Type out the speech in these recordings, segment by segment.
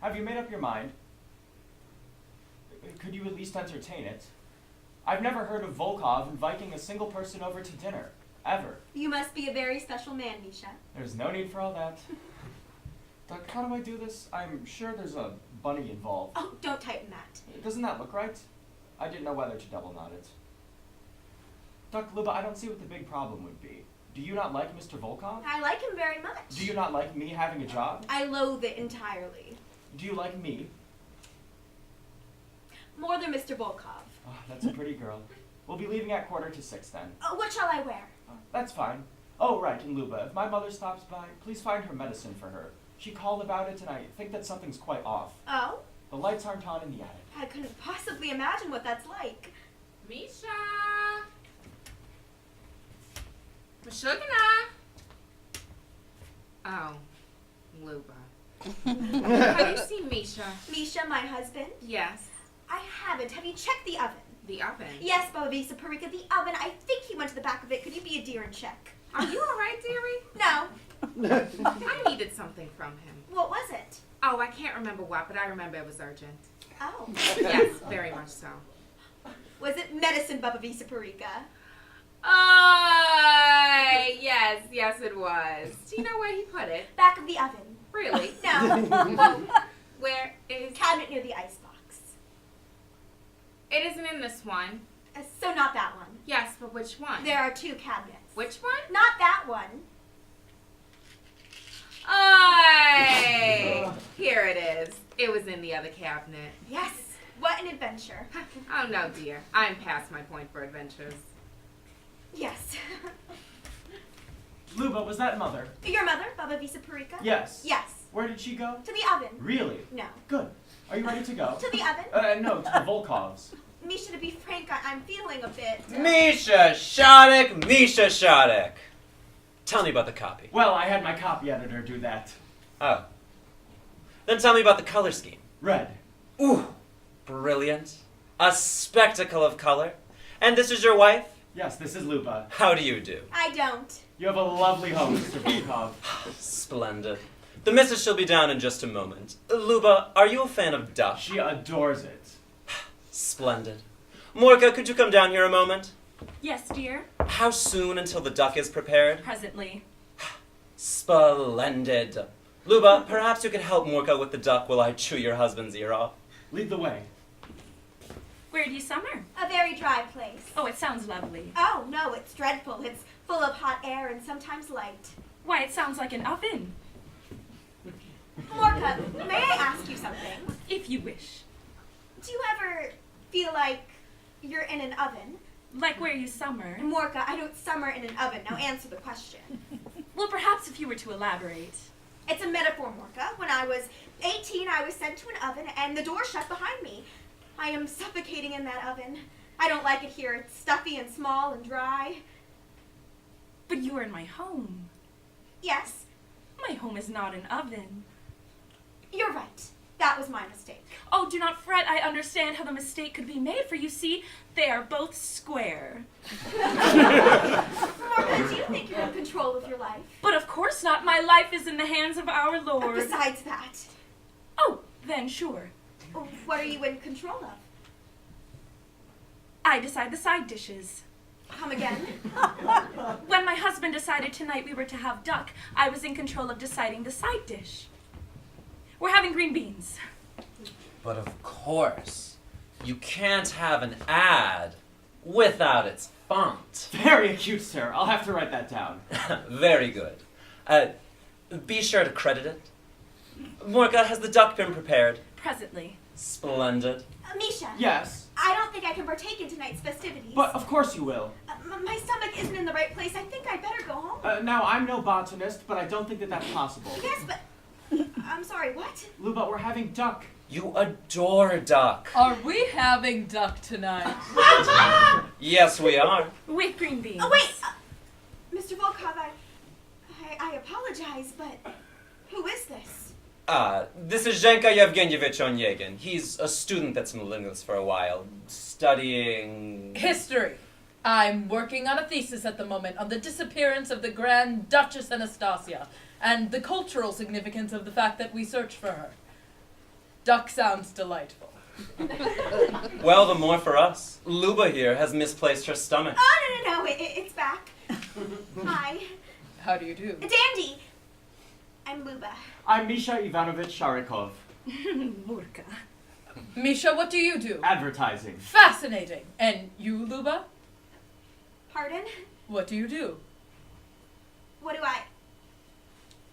Have you made up your mind? Could you at least entertain it? I've never heard of Volkov inviting a single person over to dinner, ever. You must be a very special man, Misha. There's no need for all that. Doc, how do I do this? I'm sure there's a bunny involved. Oh, don't tighten that. Doesn't that look right? I didn't know whether to double knot it. Doc, Lyuba, I don't see what the big problem would be. Do you not like Mr. Volkov? I like him very much. Do you not like me having a job? I loathe it entirely. Do you like me? More than Mr. Volkov. Oh, that's a pretty girl. We'll be leaving at 5:45 then. What shall I wear? That's fine. Oh, right, and Lyuba, if my mother stops by, please find her medicine for her. She called about it, and I think that something's quite off. Oh? The lights aren't on in the attic. I couldn't possibly imagine what that's like. Misha! Mashugana! Oh, Lyuba. Have you seen Misha? Misha, my husband? Yes. I haven't. Have you checked the oven? The oven? Yes, Bobavisa Parika, the oven. I think he went to the back of it. Could you be a dear and check? Are you alright, dearie? No. I needed something from him. What was it? Oh, I can't remember what, but I remember it was urgent. Oh. Yes, very much so. Was it medicine, Bobavisa Parika? Yes it was. Do you know where he put it? Back of the oven. Really? No. Where is... Cabinet near the icebox. It isn't in this one. So not that one. Yes, but which one? There are two cabinets. Which one? Not that one. Here it is. It was in the other cabinet. Yes. What an adventure. Oh no, dear. I'm past my point for adventures. Yes. Lyuba, was that mother? Your mother, Bobavisa Parika? Yes. Yes. Where did she go? To the oven. Really? No. Good. Are you ready to go? To the oven? No, to the Volkovs. Misha, to be frank, I'm feeling a bit... Misha Shodek, Misha Shodek. Tell me about the copy. Well, I had my copy editor do that. Oh. Then tell me about the color scheme. Red. Ooh, brilliant. A spectacle of color. And this is your wife? Yes, this is Lyuba. How do you do? I don't. You have a lovely home, Mr. Volkov. Splendid. The missus shall be down in just a moment. Lyuba, are you a fan of duck? She adores it. Splendid. Mourka, could you come down here a moment? Yes, dear. How soon until the duck is prepared? Presently. Splendid. Lyuba, perhaps you could help Mourka with the duck while I chew your husband's ear off. Lead the way. Where do you summer? A very dry place. Oh, it sounds lovely. Oh, no, it's dreadful. It's full of hot air and sometimes light. Why, it sounds like an oven. Mourka, may I ask you something? If you wish. Do you ever feel like you're in an oven? Like where you summer. Mourka, I don't summer in an oven. Now answer the question. Well, perhaps if you were to elaborate. It's a metaphor, Mourka. When I was 18, I was sent to an oven and the door shut behind me. I am suffocating in that oven. I don't like it here. It's stuffy and small and dry. But you are in my home. Yes, My home is not an oven. you're right. That was my mistake. Oh, do not fret. I understand how the mistake could be made, for you see, they are both square. Mourka, do you think you're in control of your life? But of course not. My life is in the hands of our Lord. Besides that, Oh, then sure. what are you in control of? I decide the side dishes. Come again? When my husband decided tonight we were to have duck, I was in control of deciding the side dish. We're having green beans. But of course, you can't have an ad without its font. Very acute, sir. I'll have to write that down. Very good. Be sure to credit it. Mourka, has the duck been prepared? Presently. Splendid. Misha. Yes. I don't think I can partake in tonight's festivities. But of course you will. My stomach isn't in the right place. I think I'd better go home. Now, I'm no botanist, but I don't think that that's possible. Yes, but... I'm sorry, what? Lyuba, we're having duck. You adore duck. Are we having duck tonight? Yes, we are. With green beans. Oh, wait! Mr. Volkov, I apologize, but who is this? This is Zhenka Yevgenyevich Onyegin. He's a student that's been living with us for a while, studying... History. I'm working on a thesis at the moment on the disappearance of the Grand Duchess Anastasia and the cultural significance of the fact that we search for her. Duck sounds delightful. Well, the more for us. Lyuba here has misplaced her stomach. Oh, no, it's back. Hi. How do you do? Dandy. I'm Lyuba. I'm Misha Ivanovich Sharikov. Mourka. Misha, what do you do? Advertising. Fascinating. And you, Lyuba? Pardon? What do you do? What do I...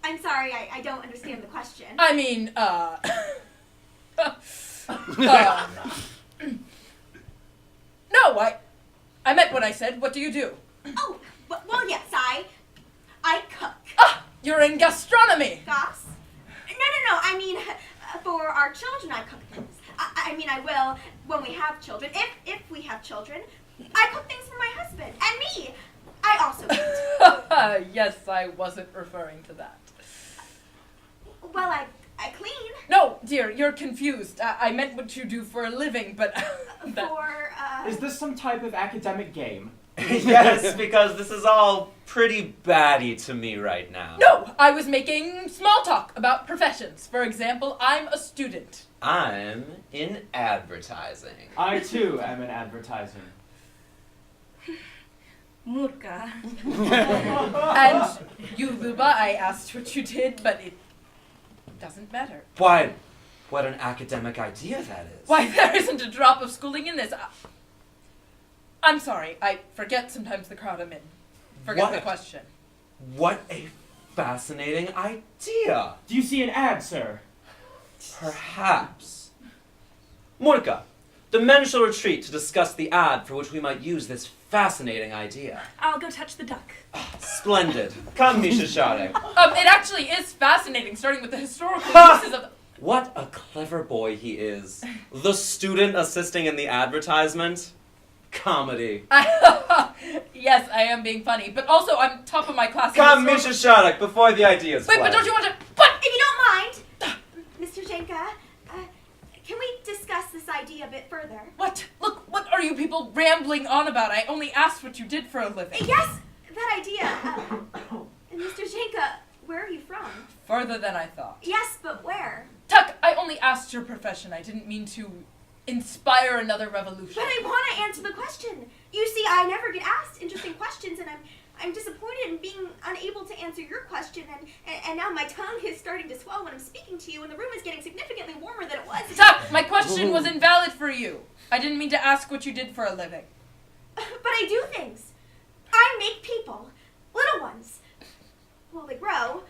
I'm sorry, I don't understand the question. I mean, no, I meant what I said. What do you do? Oh, well, yes, I cook. Ah, you're in gastronomy. Goss? No, I mean, for our children I cook things. I mean, I will when we have children. If we have children, I cook things for my husband and me. I also eat. Yes, I wasn't referring to that. Well, I clean. No, dear, you're confused. I meant what you do for a living, but Is this some type of academic game? Yes, because this is all pretty batty to me right now. No, I was making small talk about professions. For example, I'm a student. I'm in advertising. I, too, am in advertising. Mourka. And you, Lyuba, I asked what you did, but it doesn't matter. Why, what an academic idea that is. Why, there isn't a drop of schooling in this. I'm sorry, I forget sometimes the crowd I'm in. Forget the question. What a fascinating idea. Do you see an ad, sir? Perhaps. Mourka, the men shall retreat to discuss the ad for which we might use this fascinating idea. I'll go touch the duck. Splendid. Come, Misha Share. It actually is fascinating, starting with the historical uses of... What a clever boy he is. The student assisting in the advertisement. Comedy. Yes, I am being funny, but also I'm top of my class. Come, Misha Share, before the ideas Wait, fly. but don't you want to... But If you don't mind, Mr. Zhenka, can we discuss this idea a bit further? What? Look, what are you people rambling on about? I only asked what you did for a living. Yes, that idea. Mr. Zhenka, where are you from? Further than I thought. Yes, but where? Tuck, I only asked your profession. I didn't mean to inspire another revolution. But I want to answer the question. You see, I never get asked interesting questions, and I'm disappointed in being unable to answer your question, and now my tongue is starting to swell when I'm speaking to you, and the room is getting significantly warmer than it was. Tuck, my question was invalid for you. I didn't mean to ask what you did for a living. But I do things. I make people. Little ones. Well, they grow.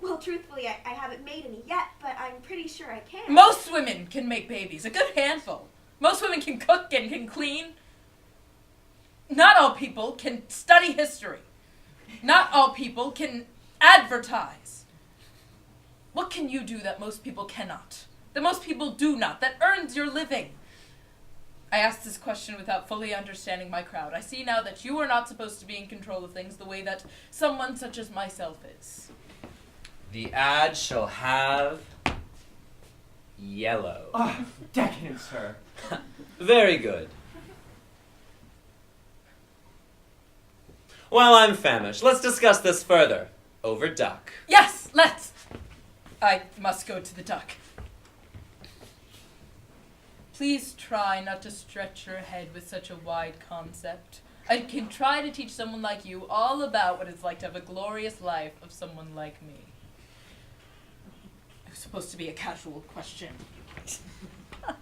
Well, truthfully, I haven't made any yet, but I'm pretty sure I can. Most women can make babies, a good handful. Most women can cook and can clean. Not all people can study history. Not all people can advertise. What can you do that most people cannot? That most people do not, that earns your living? I asked this question without fully understanding my crowd. I see now that you are not supposed to be in control of things the way that someone such as myself is. The ad shall have yellow. Ah, decadent, sir. Very good. Well, I'm famished. Let's discuss this further. Over duck. Yes, let's. I must go to the duck. Please try not to stretch your head with such a wide concept. I can try to teach someone like you all about what it's like to have a glorious life of someone like me. It was supposed to be a casual question. What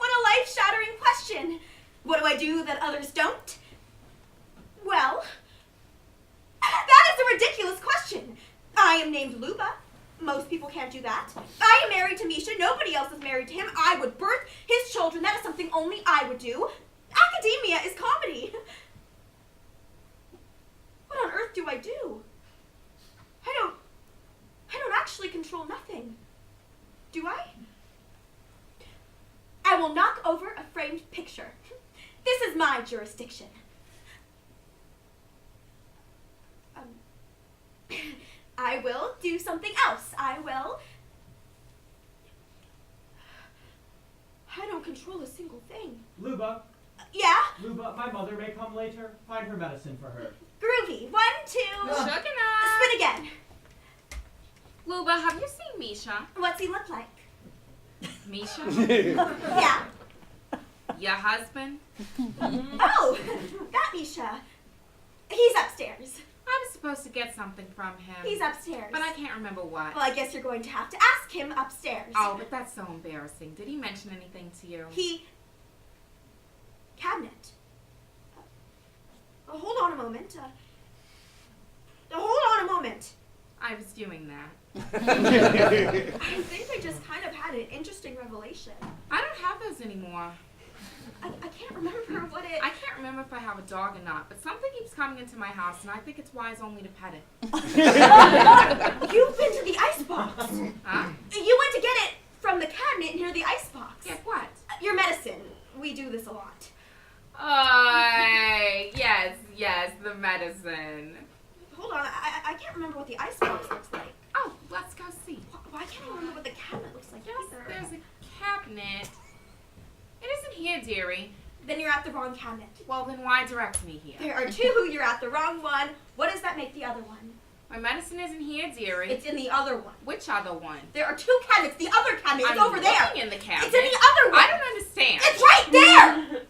a life-shattering question. What do I do that others don't? Well, that is a ridiculous question. I am named Lyuba. Most people can't do that. I am married to Misha. Nobody else is married to him. I would birth his children. That is something only I would do. Academia is comedy. What on earth do I do? I don't actually control nothing. Do I? I will knock over a framed picture. This is my jurisdiction. I will do something else. I don't control a single thing. Lyuba, Yeah? Lyuba, my mother may come later. Find her medicine for her. Groovy. 1, 2. Chugging Spin again. Lyuba, have you seen Misha? What's he look like? Misha? Yeah. Your husband? Oh, that Misha. He's upstairs. I was supposed to get something from him. He's upstairs. But I can't remember what. Well, I guess you're going to have to ask him upstairs. Oh, but that's so embarrassing. Did he mention anything to you? Cabinet. Hold on a moment. Hold on a moment. I was doing that. I think I just kind of had an interesting revelation. I don't have those anymore. I can't remember what it... I can't remember if I have a dog or not, but something keeps coming into my house, and I think it's wise only to pet it. You've been to the icebox. Huh? You went to get it from the cabinet near the icebox. Get what? Your medicine. We do this a lot. Yes, the medicine. Hold on, I can't remember what the icebox looks like. Oh, let's go see. Why can't I remember what the cabinet looks like either? There's a cabinet. It isn't here, dearie. Then you're at the wrong cabinet. Well, then why direct me here? There are two, you're at the wrong one. What does that make the other one? My medicine isn't here, dearie. It's in the other one. Which other one? There are two cabinets. The other cabinet is I'm over there. looking in the cabinet. It's in the other one. I don't understand. It's right there!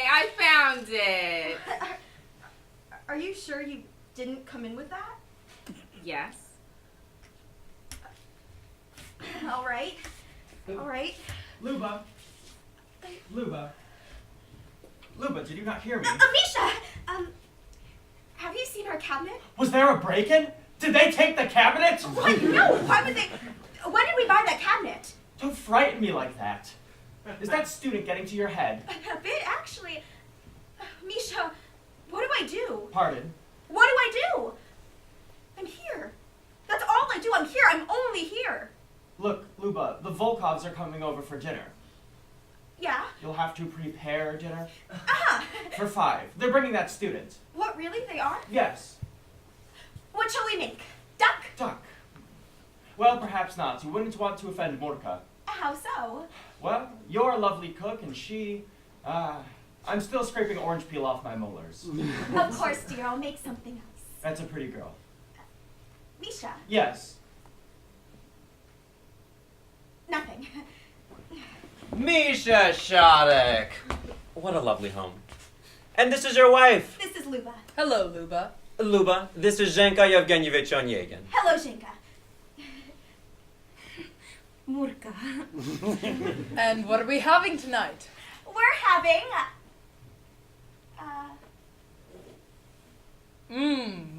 I found it. Are you sure you didn't come in with that? Yes. All right. Lyuba. Lyuba, did you not hear me? Misha! Have you seen our cabinet? Was there a break-in? Did they take the cabinet? What? No! Why would they... When did we buy that cabinet? Don't frighten me like that. Is that student getting to your head? A bit, actually. Misha, what do I do? Pardon? What do I do? I'm here. That's all I do. I'm here. I'm only here. Look, Lyuba, the Volkovs are coming over for dinner. Yeah? You'll have to prepare dinner. Ah! For 5. They're bringing that student. What, really? They are? Yes. What shall we make? Duck? Duck. Well, perhaps not. You wouldn't want to offend Mourka. How so? Well, you're a lovely cook, and she... I'm still scraping orange peel off my molars. Of course, dear. I'll make something else. That's a pretty girl. Misha? Yes. Nothing. Misha Shodek! What a lovely home. And this is your wife. This is Lyuba. Hello, Lyuba. Lyuba, this is Zhenka Yevgenyevich Onyegin. Hello, Zhenka. Mourka. And what are we having tonight? We're having...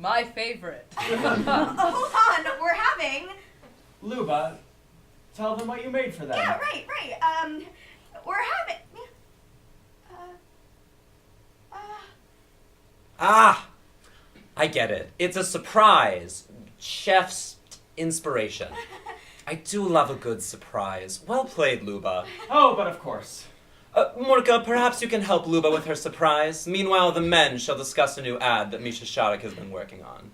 My favorite. hold on. We're having... Lyuba, tell them what you made for them. Yeah, right. We're having... I get it. It's a surprise. Chef's inspiration. I do love a good surprise. Well played, Lyuba. Oh, but of course. Mourka, perhaps you can help Lyuba with her surprise. Meanwhile, the men shall discuss a new ad that Misha Shodek has been working on.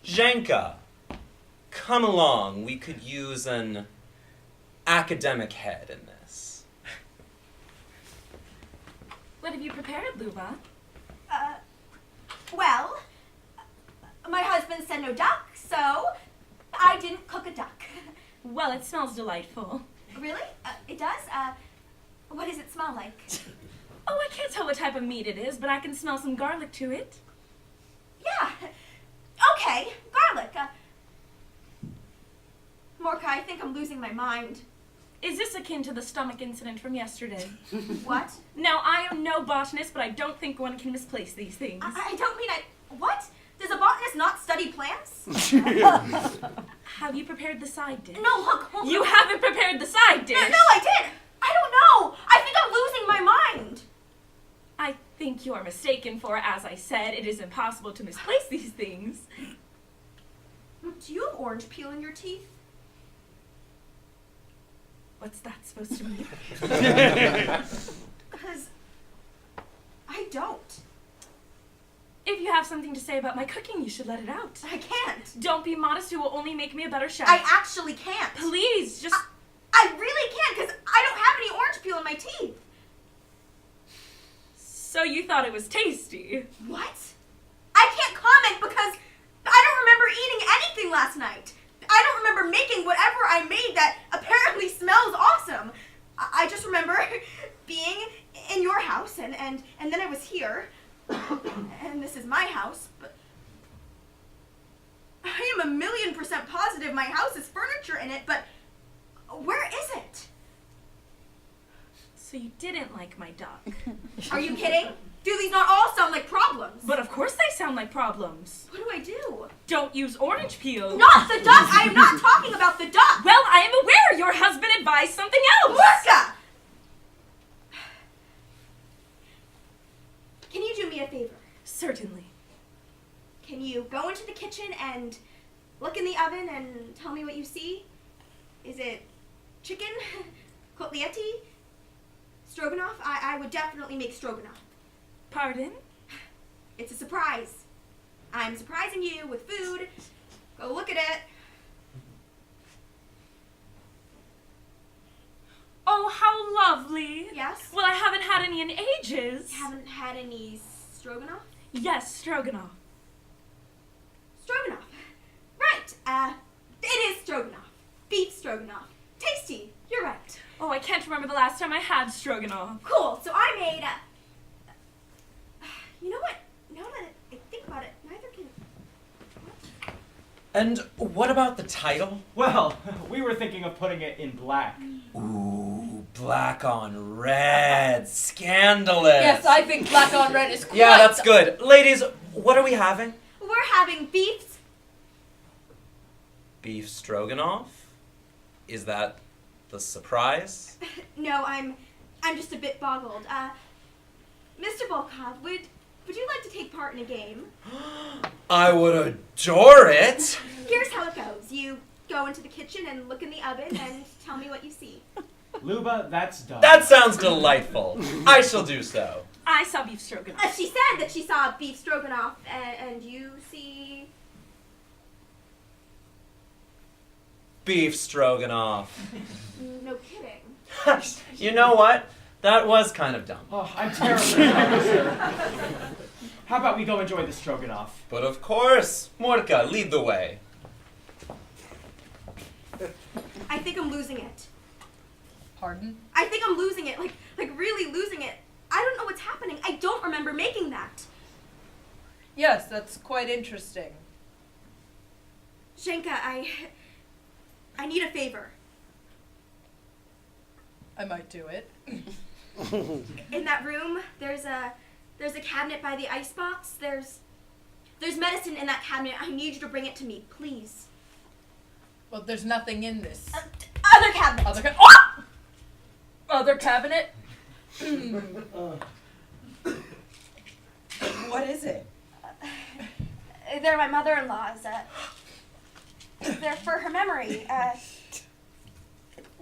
Zhenka, come along. We could use an academic head in this. What have you prepared, Lyuba? Well, my husband said no duck, so I didn't cook a duck. Well, it smells delightful. Really? It does? What does it smell like? Oh, I can't tell what type of meat it is, but I can smell some garlic to it. Yeah. Okay, garlic. Mourka, I think I'm losing my mind. Is this akin to the stomach incident from yesterday? What? Now, I am no botanist, but I don't think one can misplace these things. I don't mean What? Does a botanist not study plants? Have you prepared the side dish? No, look. You haven't prepared the side dish. No, I did. I don't know. I think I'm losing my mind. I mistaken, for, as I said, it is impossible to misplace these things. Do you have orange peel in your teeth? What's that supposed to mean? Because I don't. If you have something to say about my cooking, you should let it out. I can't. Don't be modest, it will only make me a better chef. I actually can't. Please, just... I really can't because I don't have any orange peel in my teeth. So you thought it was tasty? What? I can't comment because I don't remember eating anything last night. I don't remember making whatever I made that apparently smells awesome. I just remember being in your house and then I was here. And this is my house, but I am 1,000,000% positive my house has furniture in it, but where is it? So you didn't like my duck. Are you kidding? Do these not all sound like problems? But of course they sound like problems. What do I do? Don't use orange peel. Not the duck! I am not talking about the duck! Well, I am aware your husband advised something else. Mourka! Can you do me a favor? Certainly. Can you go into the kitchen and look in the oven and tell me what you see? Is it chicken? Kotleti? Stroganoff? I would definitely make stroganoff. Pardon? It's a surprise. I'm surprising you with food. Go look at it. Oh, how lovely. Yes? Well, I haven't had any in ages. You haven't had any stroganoff? Yes, stroganoff. Stroganoff. Right. It is stroganoff. Beef stroganoff. Tasty. You're right. Oh, I can't remember the last time I had stroganoff. Cool. So I made you know what? Now that I think about it, neither can... And what about the title? Well, we were thinking of putting it in black. Ooh, black on red. Scandalous. Yes, I think black on red is quite... Yeah, that's good. Ladies, what are we having? We're having beef. Beef stroganoff? Is that the surprise? No, I'm just a bit boggled. Mr. Volkov, would you like to take part in a game? I would adore it. Here's how it goes. You go into the kitchen and look in the oven and tell me what you see. Lyuba, that's done. That sounds delightful. I shall do so. I saw beef stroganoff. She said that she saw beef stroganoff, and you see... Beef stroganoff. No kidding. You know what? That was kind of dumb. Oh, I'm terribly sorry, sir. How about we go enjoy the stroganoff? But of course, Mourka, lead the way. I think I'm losing it. Pardon? I think I'm losing it, like really losing it. I don't know what's happening. I don't remember making that. Yes, that's quite interesting. Zhenka, I need a favor. I might do it. In that room, there's a cabinet by the icebox. There's medicine in that cabinet. I need you to bring it to me, please. Well, there's nothing in this. Other cabinet. Other cabinet? What is it? They're my mother-in-law's. They're for her memory.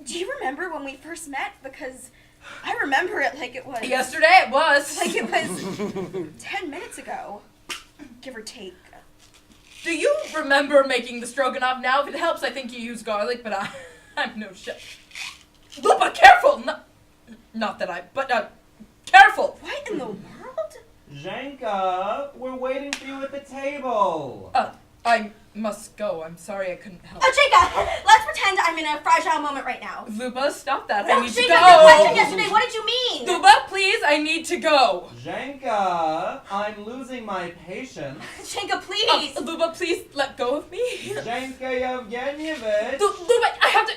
Do you remember when we first met? Because I remember it like it was... Yesterday it was. Like it was 10 minutes ago, give or take. Do you remember making the stroganoff now? If it helps, I think you use garlic, but I'm no chef. Lyuba, careful! Not that but careful! What in the world? Zhenka, we're waiting for you at the table. I must go. I'm sorry I couldn't help. Zhenka, let's pretend I'm in a fragile moment right now. Lyuba, stop that. No, I need to Zhenka, go. the question yesterday, what did you mean? Lyuba, please, I need to go. Zhenka, I'm losing my patience. Zhenka, please. Lyuba, please let go of me. Zhenka Yevgenyevich. Lyuba, I have to...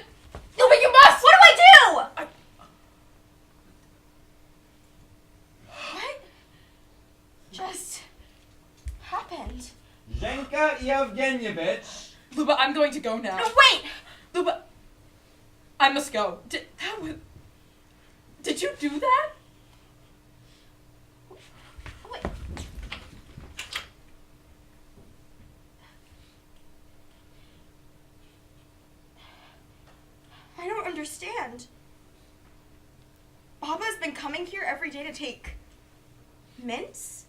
Lyuba, you must! What do I do? What just happened? Zhenka Yevgenyevich. Lyuba, I'm going to go now. No, wait! Lyuba, I must go. Did you do that? Wait. understand. Baba's been coming here every day to take mints?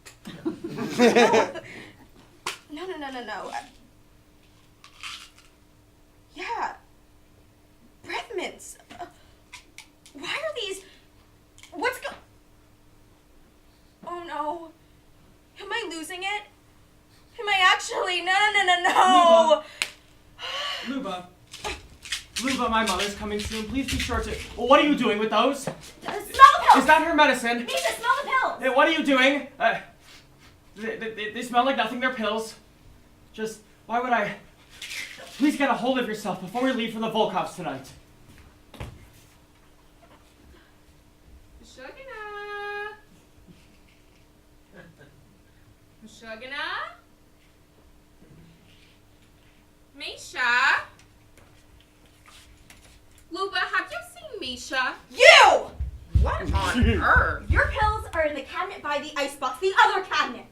No. Yeah. Breath mints. Why are these... What's Oh no. Am I losing it? Am I actually... No. Lyuba, my mother's coming soon. Please be sure to... Well, what are you doing with those? Smell the pills! Is that her medicine? Misha, smell the pills! What are you doing? They smell like nothing. They're pills. Just, why would I... Please get a hold of yourself before we leave for the Volkovs tonight. Suchara? Misha? Lyuba, have you seen Misha? You! What on earth? Your pills are in the cabinet by the icebox, the other cabinet.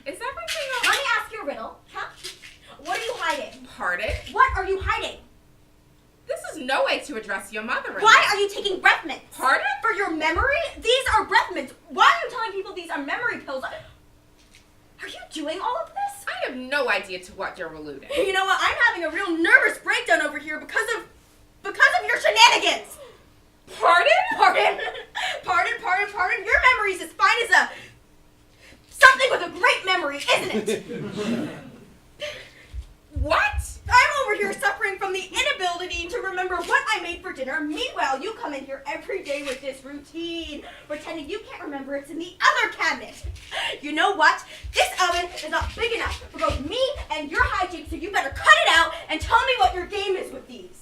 Is everything Let me ask you a riddle. Huh? What are you hiding? Pardon? What are you hiding? This is no way to address your mother. Why are you taking breath mints? Pardon? For your memory? These are breath mints. Why are you telling people these are memory pills? Are you doing all of this? I have no idea to what you're alluding. You know what? I'm having a real nervous breakdown over here because of your shenanigans. Pardon? Pardon. Your memory's as fine as something with a great memory, isn't it? What? I'm over here suffering from the inability to remember what I made for dinner. Meanwhile, you come in here every day with this routine, pretending you can't remember it's in the other cabinet. You know what? This oven is not big enough for both me and your hijinks, so you better cut it out and tell me what your game is with these.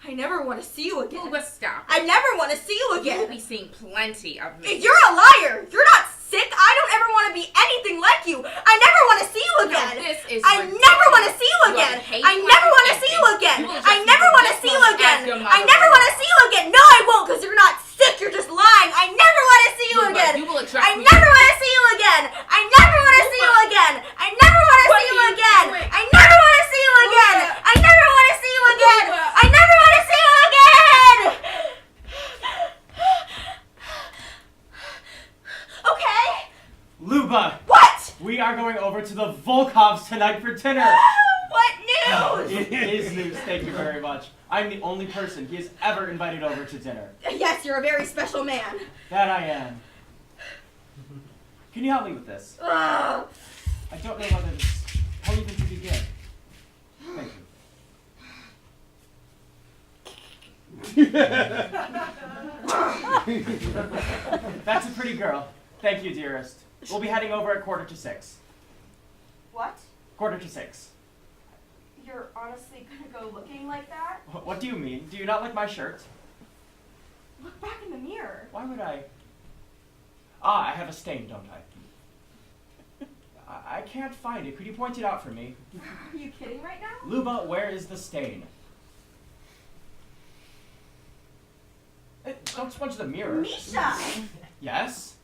I never want to see you again. Lyuba, stop. I never want to see you again. You'll be seeing plenty of me. You're a liar. You're not sick. I don't ever want to be anything like you. I never want to see you again. No, this is I ridiculous. never want to see you again. I never want to see you again. I never want to see you again. I never want to see you again. No, I won't, because you're not sick. You're just lying. I never want to see you Lyuba, again. you will address I me. never want to see you again. I never want to see you again. I never want to see you again. I never want to see you again. I never want to see you again. I never want to see you again. Okay. Lyuba! What? We are going over to the Volkovs tonight for dinner. What news? It is news, thank you very much. I'm the only person he has ever invited over to dinner. Yes, you're a very special man. That I am. Can you help me with this? Ugh. I don't know how even to begin. Thank you. That's a pretty girl. Thank you, dearest. We'll be heading over at 5:45. What? 5:45. You're honestly gonna go looking like that? What do you mean? Do you not like my shirt? Look back in the mirror. Why would I? Ah, I have a stain, don't I? I can't find it. Could you point it out for me? Are you kidding right now? Lyuba, where is the stain? Don't smudge the mirror. Misha! Yes?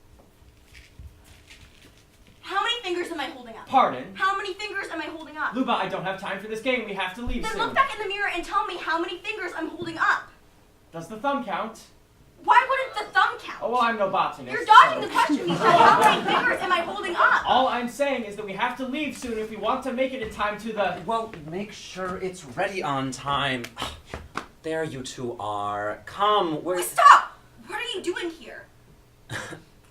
How many fingers am I holding up? Pardon? How many fingers am I holding up? Lyuba, I don't have time for this game. We have to leave Then soon. look back in the mirror and tell me how many fingers I'm holding up. Does the thumb count? Why wouldn't the thumb count? Oh, well, I'm no botanist. You're dodging so- the question, Misha. How many fingers am I holding up? All I'm saying is that we have to leave soon if we want to make it in time to the... Well, make sure it's ready on time. There you two are. Come, we're... Stop! What are you doing here?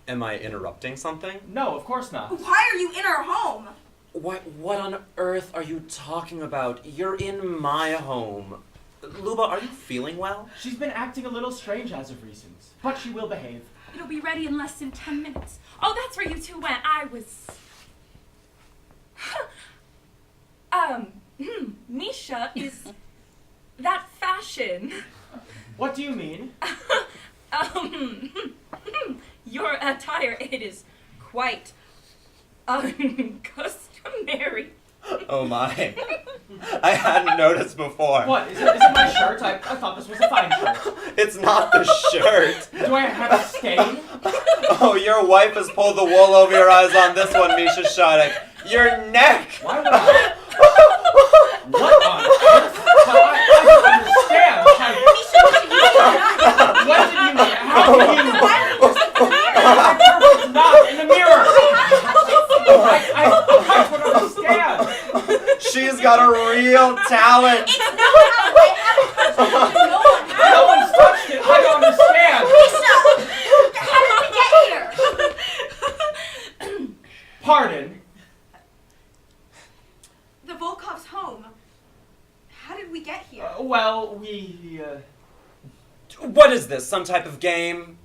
Am I interrupting something? No, of course not. Why are you in our home? What on earth are you talking about? You're in my home. Lyuba, are you feeling well? She's been acting a little strange as of recent, but she will behave. It'll be ready in less than 10 minutes. Oh, that's where you two went. I was... Misha is that fashion. What do you mean? Your attire, it is quite customary. Oh my. I hadn't noticed before. What? Is it my shirt? I thought this was a fine shirt. It's not the shirt. Do I have a stain? Oh, your wife has pulled the wool over your eyes on this one, Misha Shodek. Your neck! Why would I? What on earth? I don't understand. Misha, What did you mean? How did you mean? why don't you just look in the mirror? I'm perfect not in the mirror. I don't understand. She's got a real talent. It's no how I haven't touched it. No one has. No one's touched it. I don't understand. Misha, how did we get here? Pardon. The Volkov's home. How did we get here? Well, we. What is this? Some type of game?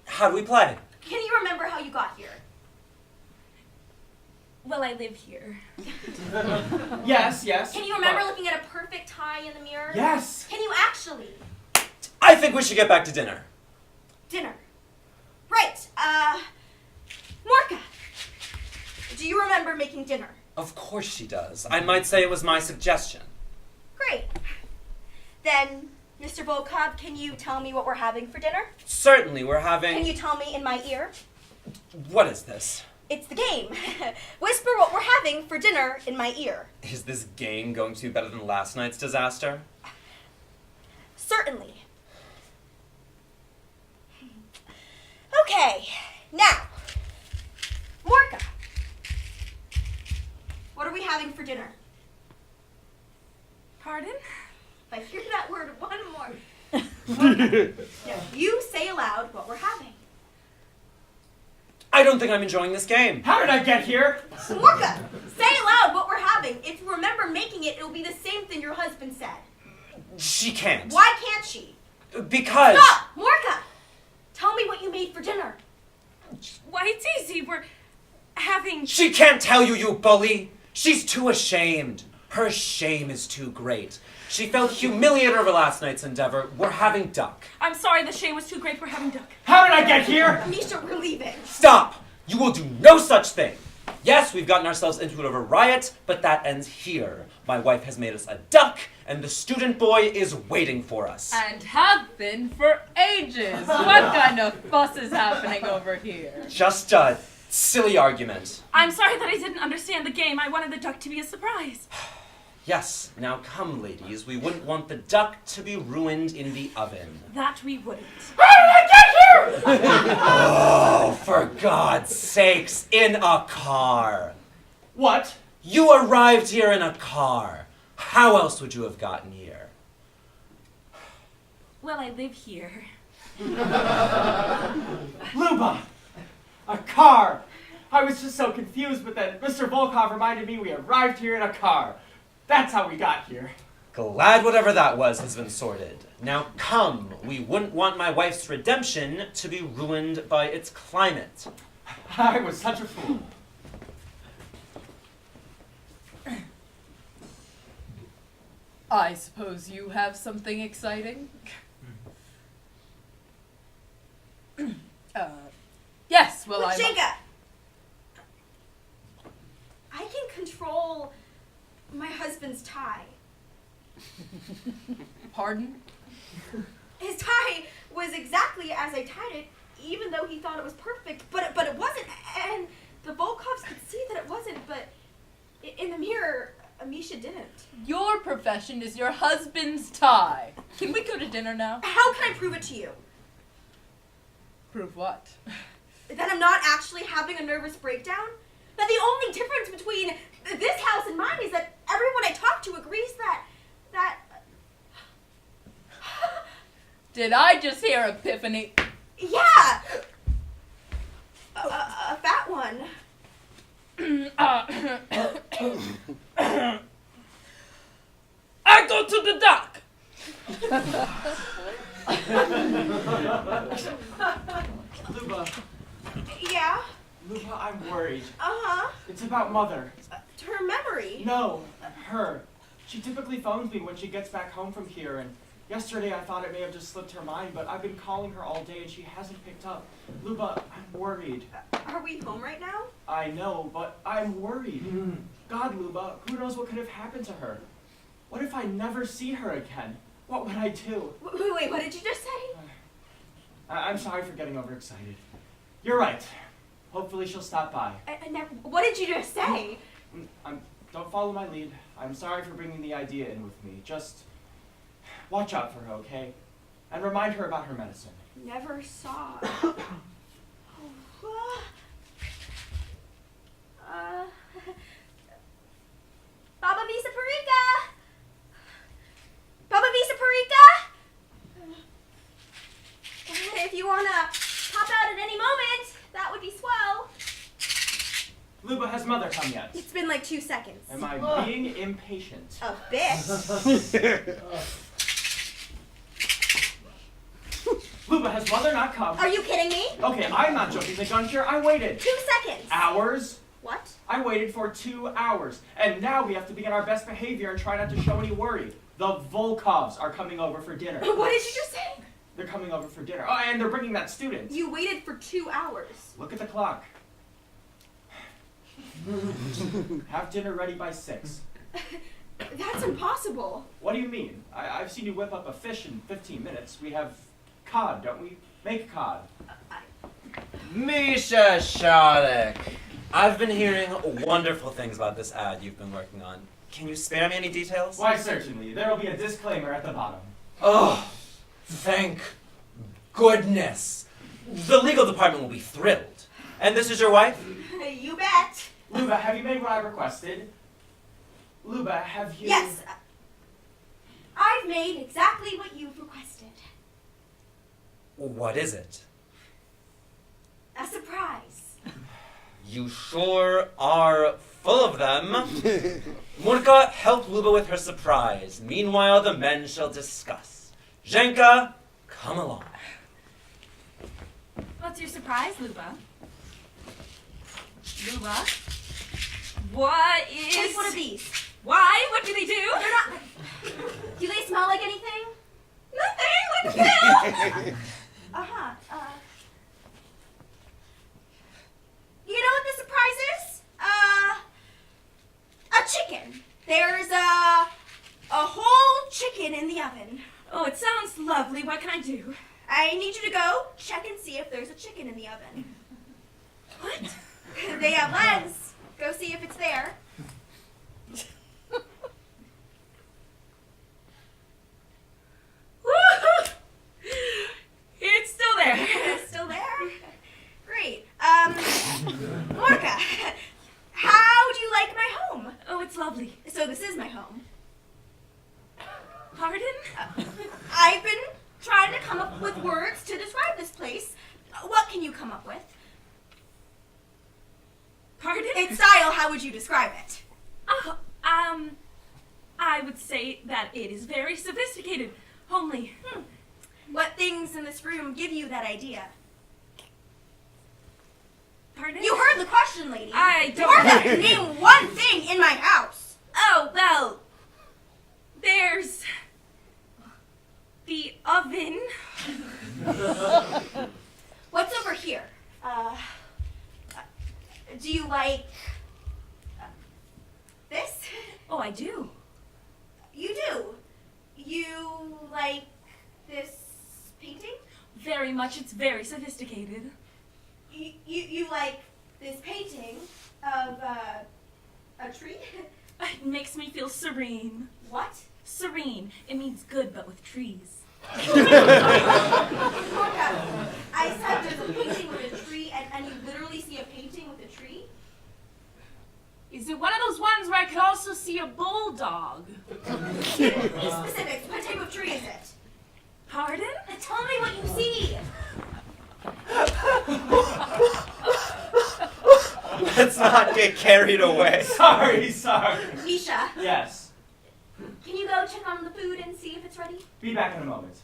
How do we play? Can you remember how you got here? Well, I live here. Yes, yes. Can you remember looking at a perfect tie in the mirror? Yes. Can you actually? I think we should get back to dinner. Dinner. Right. Mourka. Do you remember making dinner? Of course she does. I might say it was my suggestion. Great. Then, Mr. Volkov, can you tell me what we're having for dinner? Certainly, we're having... Can you tell me in my ear? What is this? It's the game. Whisper what we're having for dinner in my ear. Is this game going to be better than last night's disaster? Certainly. Okay, now, Mourka. What are we having for dinner? Pardon? If I hear that word one more. Now, you say aloud what we're having. I don't think I'm enjoying this game. How did I get here? Mourka, say aloud what we're having. If you remember making it, it'll be the same thing your husband said. She can't. Why can't she? Because... Stop! Mourka! Tell me what you made for dinner. Why, it's easy. We're having... She can't tell you, you bully. She's too ashamed. Her shame is too great. She felt humiliated over last night's endeavor. We're having duck. I'm sorry, the shame was too great. We're having duck. How did I get here? Misha, we're leaving. Stop! You will do no such thing. Yes, we've gotten ourselves into a bit of a riot, but that ends here. My wife has made us a duck, and the student boy is waiting for us. And have been for ages. What kind of fuss is happening over here? Just a silly argument. I'm sorry that I didn't understand the game. I wanted the duck to be a surprise. Yes, now come, ladies. We wouldn't want the duck to be ruined in the oven. That we wouldn't. How did I get here? Oh, for God's sakes, in a car. What? You arrived here in a car. How else would you have gotten here? Well, I live here. Lyuba! A car! I was just so confused, but then Mr. Volkov reminded me we arrived here in a car. That's how we got here. Glad whatever that was has been sorted. Now come, we wouldn't want my wife's redemption to be ruined by its climate. I was such a fool. I suppose you have something exciting? Yes, well, But I... Zhenka, I can control my husband's tie. Pardon? His tie was exactly as I tied it, even though he thought it was perfect, but it wasn't, and the Volkovs could see that it wasn't, but in the mirror, Misha didn't. Your profession is your husband's tie. Can we go to dinner now? How can I prove it to you? Prove what? That I'm not actually having a nervous breakdown? That the only difference between this house and mine is that everyone I talk to agrees that... Did I just hear epiphany? Yeah! A fat one. I go to the dock! Lyuba, Yeah? Lyuba, I'm worried. Uh-huh. It's about Mother. To her memory. No, her. She typically phones me when she gets back home from here, and yesterday I thought it may have just slipped her mind, but I've been calling her all day and she hasn't picked up. Lyuba, I'm worried. Are we home right now? I know, but I'm worried. God, Lyuba, who knows what could have happened to her? What if I never see her again? What would I do? Wait, what did you just say? I'm sorry for getting overexcited. You're right. Hopefully she'll stop by. What did you just say? Don't follow my lead. I'm sorry for bringing the idea in with me. Just watch out for her, okay? And remind her about her medicine. Never saw. Baba Visa Parika! Baba Visa Parika! If you wanna pop out at any moment, that would be swell. Lyuba, has Mother come yet? It's been like 2 seconds. Am I being impatient? A bit. Lyuba, has Mother not come? Are you kidding me? Okay, I'm not jumping the gun here. I waited. 2 seconds. Hours? What? I waited for 2 hours. And now we have to be on our best behavior and try not to show any worry. The Volkovs are coming over for dinner. What did you just say? They're coming over for dinner. Oh, and they're bringing that student. You waited for 2 hours. Look at the clock. Have dinner ready by 6. That's impossible. What do you mean? I've seen you whip up a fish in 15 minutes. We have cod, don't we? Make cod. Misha Sharek, I've been hearing wonderful things about this ad you've been working on. Can you spare me any details? Why, certainly. There will be a disclaimer at the bottom. Oh, thank goodness. The legal department will be thrilled. And this is your wife? You bet. Lyuba, have you made what I requested? Lyuba, have you... Yes. I've made exactly what you've requested. What is it? A surprise. You sure are full of them. Mourka, help Lyuba with her surprise. Meanwhile, the men shall discuss. Zhenka, come along. What's your surprise, Lyuba? Lyuba? What is... Take one of these. Why? What do they do? They're not... Do they smell like anything? Nothing, like a pill. You know what the surprise is? A chicken. There's a whole chicken in the oven. Oh, it sounds lovely. What can I do? I need you to go check and see if there's a chicken in the oven. What? They have legs. Go see if it's there. It's still there. It's still there? Great. Mourka, how do you like my home? Oh, it's lovely. So this is my home. Pardon? I've been trying to come up with words to describe this place. What can you come up with? Pardon? In style, how would you describe it? Oh, I would say that it is very sophisticated, homely. What things in this room give you that idea? Pardon? You heard the question, lady. I don't Mourka, name one thing in my house. Oh, well, there's the oven. What's over here? Do you like this? Oh, I do. You do. You like this painting? Very much. It's very sophisticated. You like this painting of a tree? It makes me feel serene. What? Serene. It means good, but with trees. Mourka, I said there's a painting with a tree, and you literally see a painting with a tree? Is it one of those ones where I could also see a bulldog? Specifics. What type of tree is it? Pardon? Tell me what you see. Let's not get carried away. Sorry. Misha, Yes. can you go check on the food and see if it's ready? Be back in a moment.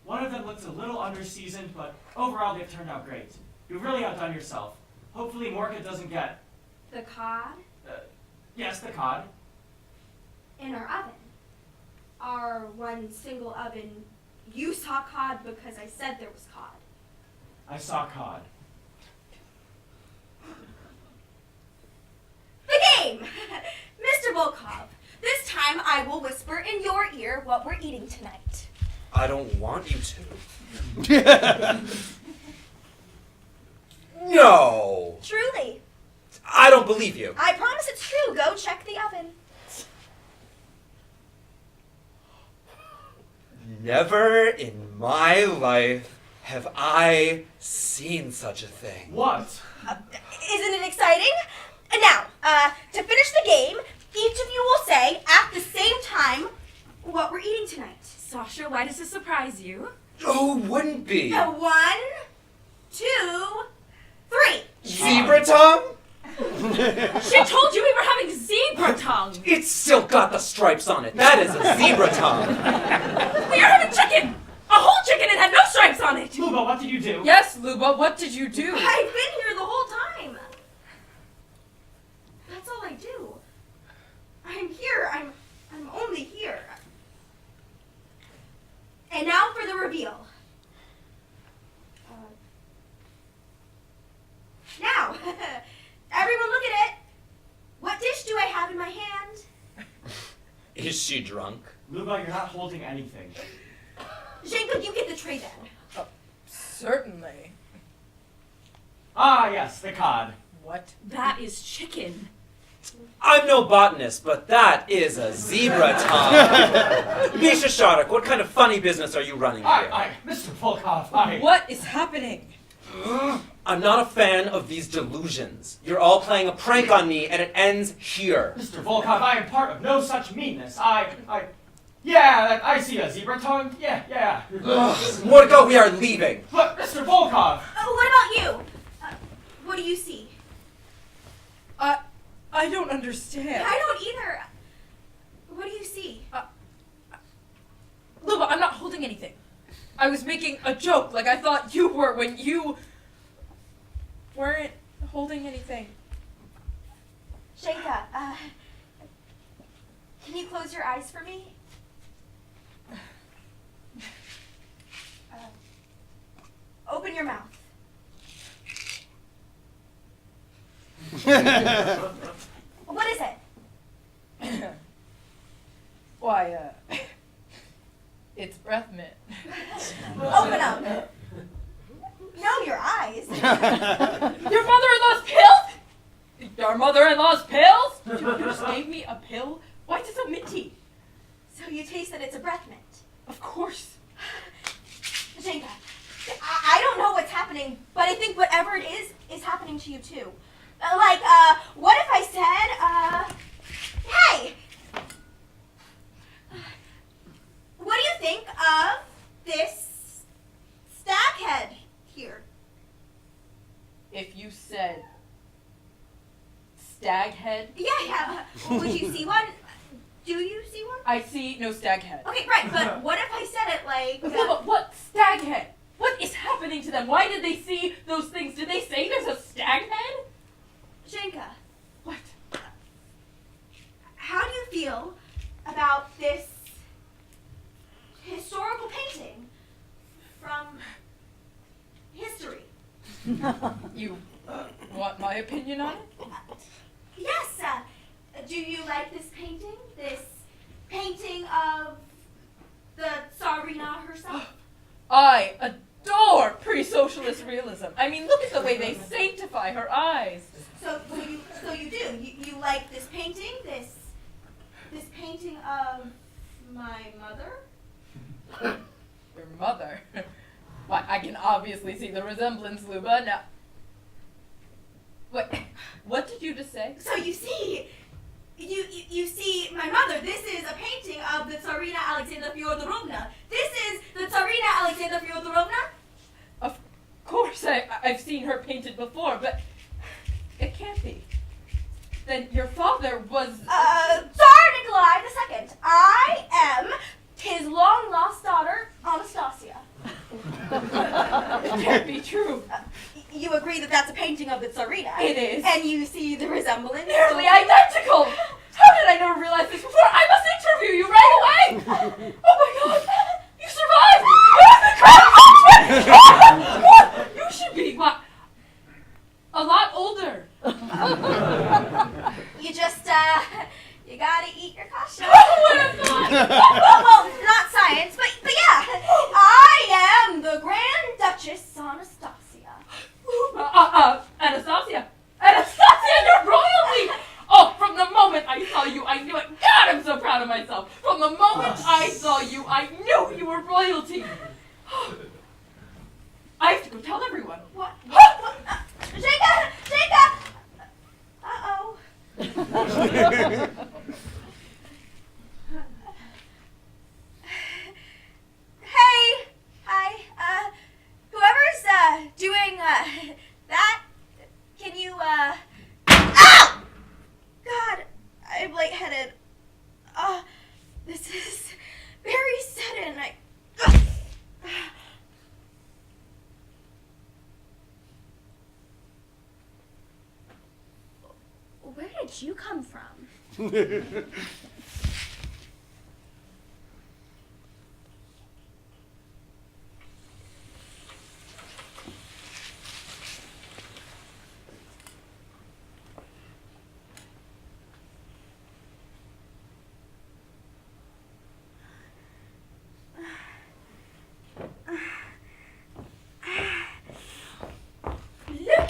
One of them looks a little under-seasoned, but overall they've turned out great. You've really outdone yourself. Hopefully Mourka doesn't get... The cod yes, the cod. in our oven. Our one single oven. You saw cod because I said there was cod. I saw cod. The game! Mr. Volkov, this time I will whisper in your ear what we're eating tonight. I don't want you to. No! Truly. I don't believe you. I promise it's true. Go check the oven. Never in my life have I seen such a thing. What? Isn't it exciting? And now, to finish the game, each of you will say at the same time what we're eating tonight. Sasha, why does this surprise you? Oh, wouldn't be. 1, 2, 3. Zebra tongue? She told you we were having zebra tongue. It's still got the stripes on it. That is a zebra tongue. We are having chicken. A whole chicken and had no stripes on it. Luba, what did you do? Yes, Lyuba, what did you do? I've been here the whole time. That's all I do. I'm here. I'm only here. And now for the reveal. Now, everyone look at it. What dish do I have in my hand? Is she drunk? Luba, you're not holding anything. Zhenka, you get the tray then. Certainly. Ah, yes, the cod. What? That is chicken. I'm no botanist, but that is a zebra tongue. Misha Sharuk, what kind of funny business are you running here? Mr. Volkov, What is happening? I'm not a fan of these delusions. You're all playing a prank on me, and it ends here. Mr. Volkov, I am part of no such meanness. Yeah, I see a zebra tongue. Yeah. Mourka, we are leaving. But, Mr. Volkov! What about you? What do you see? I don't understand. I don't either. What do you see? Lyuba, I'm not holding anything. I was making a joke like I thought you were when you weren't holding anything. Zhenka, can you close your eyes for me? Open your mouth. What is it? Why, it's breath mint. Open up. No, your eyes. Your mother-in-law's pills? Your mother-in-law's pills? You just gave me a pill? Why is it so minty? So you taste that it's a breath mint. Of course. Zhenka, I don't know what's happening, but I think whatever it is happening to you too. What if I said, hey! What do you think of this stag head here? If you said stag head, Yeah. Would you see one? Do you see one? I see no stag head. Okay, right, but what if I said it like... Lyuba, what stag head? What is happening to them? Why did they see those things? Did they say there's a stag head? Zhenka, What? how do you feel about this historical painting from history? You want my opinion on it? Yes, do you like this painting? This painting of the Tsarina herself? I adore pre-socialist realism. I mean, look at the way they sanctify her eyes. So you do. You like this painting? This painting of my mother? Your mother? Why, I can obviously see the resemblance, Lyuba. Now, what did you just say? So you see, you see my mother. This is a painting of the Tsarina Alexandra Fyodorovna. This is the Tsarina Alexandra Fyodorovna? Of course, I've seen her painted before, but it can't be. Then your father was... Tsar Nikolai II. I am his long-lost daughter, Anastasia. It can't be true. You agree that that's a painting of the Tsarina? It is. And you see the resemblance? Nearly identical! How did I never realize this before? I must interview you right away! Oh my god! You survived! You should be, what? A lot older. You just, you gotta eat your kasha. Who would have thought? well, not science, but yeah. proud of myself. From the moment I saw you, I knew you were royalty. I have to go tell everyone. What? Zhenka! Zhenka! Uh-oh. Hey! Hi. Whoever's, doing, that, can you, Ow! God, I'm lightheaded. This is very sudden. Where did you come from? Look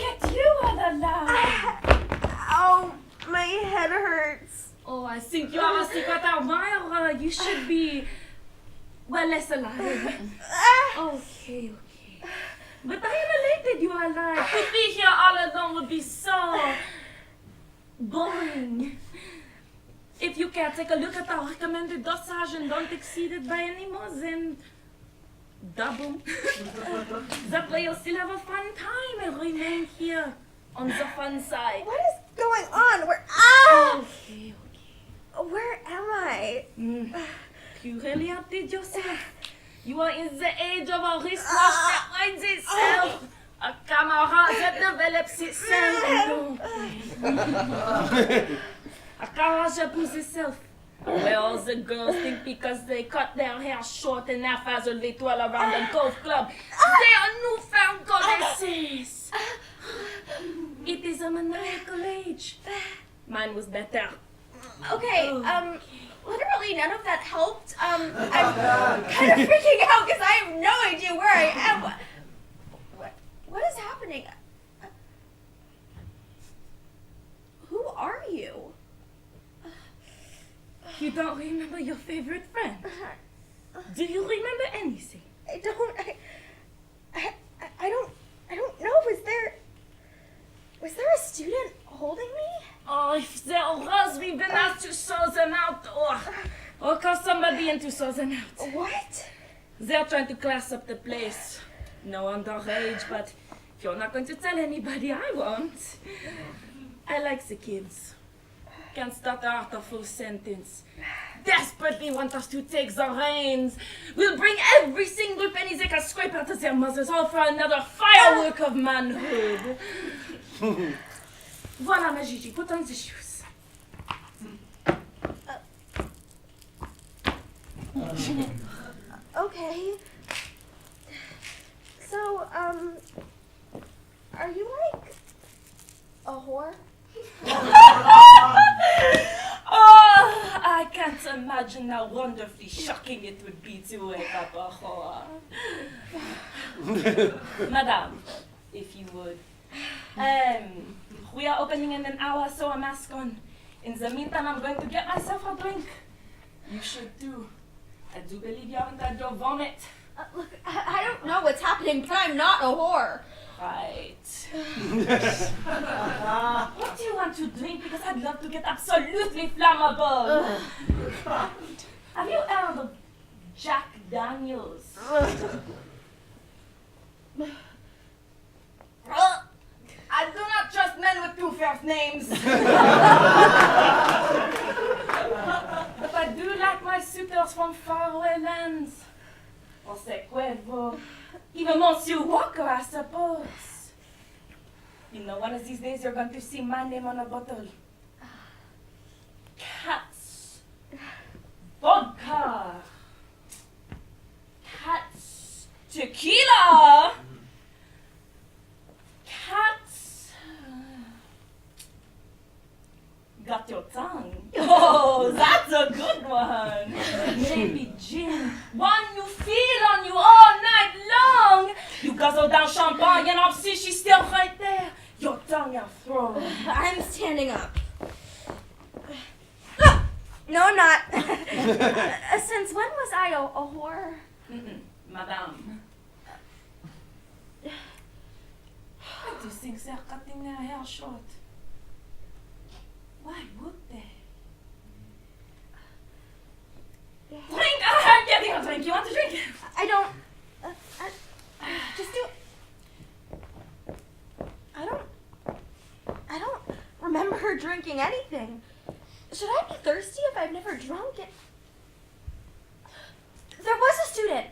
at you, Adela! Ow, my head hurts. Oh, I think you are a secret admirer. You should be, well, less alive. Okay. But I am elated you are alive. To be here all alone would be so boring. If you can take a look at our recommended dosage and don't exceed it by any more, then double. That way you'll still have a fun time and remain here on the fun side. What is going on? Okay. Where am I? You really outdid yourself. You are in the age of a wristwatch that winds itself. A camera that develops itself. A car that moves itself. Where all the girls think because they cut their hair short and haphazardly twirl around a golf club, they are newfound goddesses. It is a maniacal age. Mine was better. Okay, literally none of that helped. I'm kind of freaking out because I have no idea where I am. What is happening? Who are you? You don't remember your favorite friend? Do you remember anything? I don't know. Was there a student holding me? Oh, if there was, we've been asked to sort them out, or call somebody in to sort them out. What? They're trying to class up the place. No underage, but if you're not going to tell anybody, I won't. I like the kids. Can't start out a full sentence. Desperately want us to take the reins. We'll bring every single penny they can scrape out of their mothers, all for another firework of manhood. Voilà, ma Gigi, put on the shoes. Okay. So, are you like a whore? Oh, I can't imagine how wonderfully shocking it would be to wake up a whore. Madame, if you would. We are opening in an hour, so a mask on. In the meantime, I'm going to get myself a drink. You should too. I do believe you haven't had your vomit. Look, I don't know what's happening, but I'm not a whore. Right. What do you want to drink? Because I'd love to get absolutely flammable. Have you heard of Jack Daniels? I do not trust men with two first names. But I do like my suitors from faraway lands. Jose Cuervo, even Monsieur Walker, I suppose. You know, one of these days you're going to see my name on a bottle. Cats. Vodka. Cats. Tequila. Cats. Got your tongue. Oh, that's a good one. Maybe gin. One you feel on you all night long. You guzzle down champagne and I'll see she's still right there. Your tongue, your throat. I'm standing up. Since when was I a whore? Madame. I do think they're cutting their hair short. Why would they? Drink! I'm getting a drink. You want to drink? I don't. Just do it. I don't remember drinking anything. Should I be thirsty if I've never drunk it? There was a student.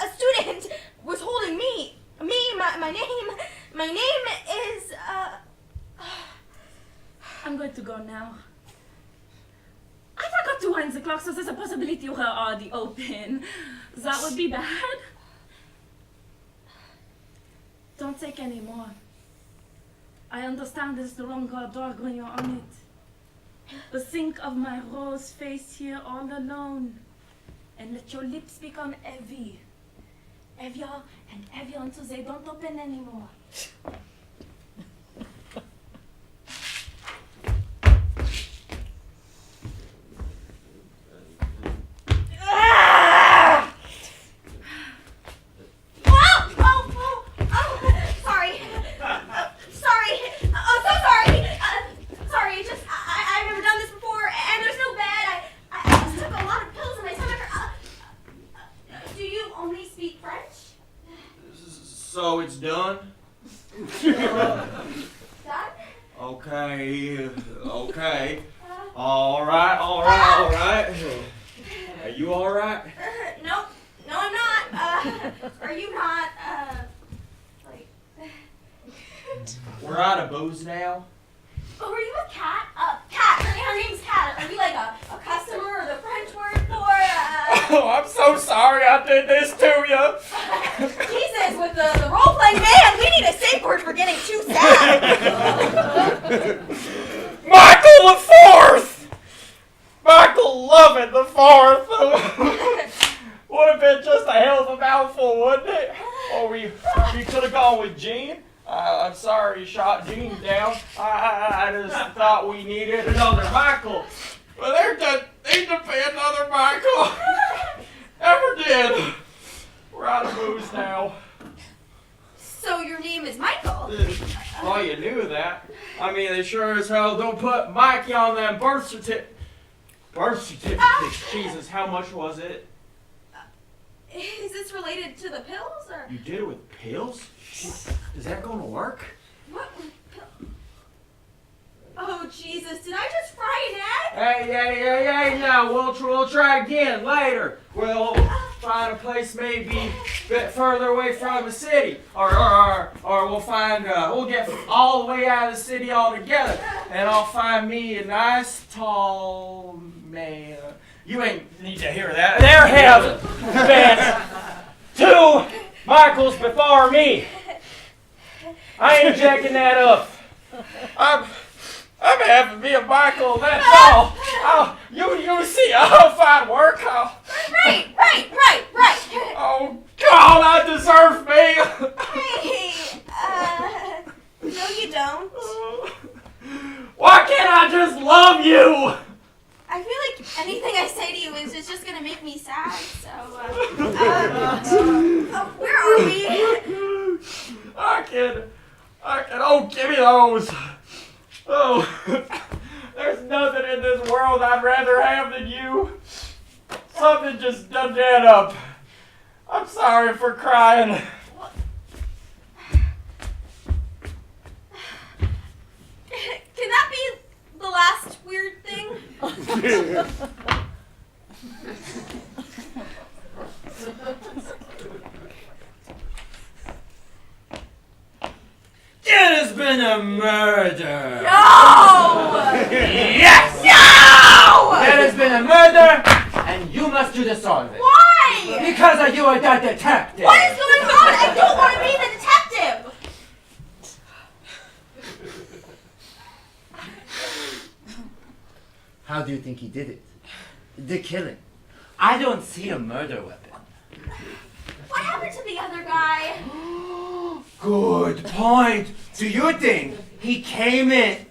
A student was holding me. My name is, I'm going to go now. I forgot to wind the clock, so there's a possibility you are already open. That would be bad. Don't take any more. I understand it's the wrong dog when you're on it. But think of my rose face here all alone. And let your lips become heavy. Heavier and heavier until they don't open anymore. So it's done? Done? Okay. All right. Are you all right? No, I'm not. Are you not, We're out of booze now. Oh, were you with Kat? Kat, her name's Kat. Are you like a customer or the French word for, Oh, I'm so sorry I did this to you. Jesus, with the role-playing man, we need a safe word for getting too sad. Michael the Fourth! Michael Lovett the Fourth! Would have been just a hell of a mouthful, wouldn't it? Or we could have gone with Gene. I'm sorry you shot Gene down. I just thought we needed another Michael. But there doesn't need to be another Michael. Ever did. We're out of booze now. So your name is Michael? Oh, you knew that. I mean, they sure as hell don't put Mikey on them birth certificates. Jesus, how much was it? Is this related to the pills, or? You did it with pills? Is that going to work? What? Oh, Jesus, did I just fry an egg? Hey, now we'll try again later. We'll find a place maybe a bit further away from the city. Or we'll get all the way out of the city altogether. And I'll find me a nice tall man. You ain't need to hear that. There have been 2 Michaels before me. I ain't jacking that up. I'm having me a Michael, that's all. You see, I'll find work. Right. Oh, God, I deserve me. Hey, no you don't. Why can't I just love you? I feel like anything I say to you is just gonna make me sad, so, where are we? I can, oh, give me those. Oh, there's nothing in this world I'd rather have than you. Something just doesn't add up. I'm sorry for crying. Can that be the last weird thing? It has been a murder. No! Yes! No! There has been a murder, and you must do the solving. Why? Because you are that detective. What is going on? I don't want to be the detective. How do you think he did it? The killing. I don't see a murder weapon. What happened to the other guy? Good point. Do you think he came in?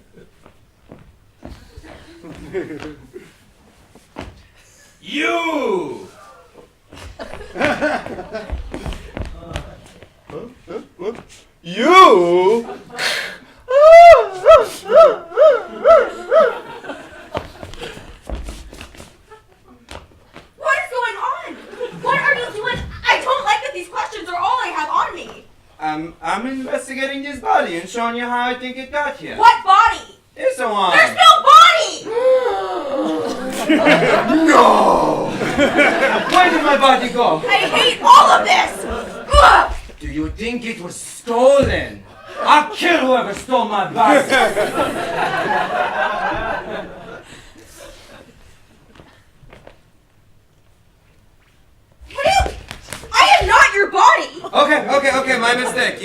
You! You? What is going on? What are you doing? I don't like that these questions are all I have on me. I'm investigating this body and showing you how I think it got here. What body? This one. There's no body! No! Where did my body go? I hate all of this! Ugh! Do you think it was stolen? I'll kill whoever stole my body. I am not your body! Okay, my mistake.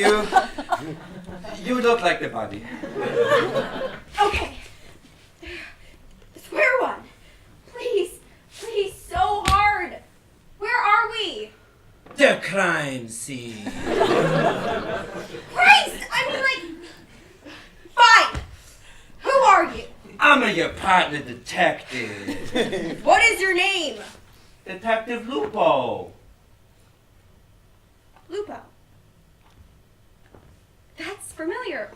You look like the body. Okay. Swear one. Please, so hard. Where are we? The crime scene. Christ! I mean, fine. Who are you? I'm your partner detective. What is your name? Detective Lupo. Lupo. That's familiar.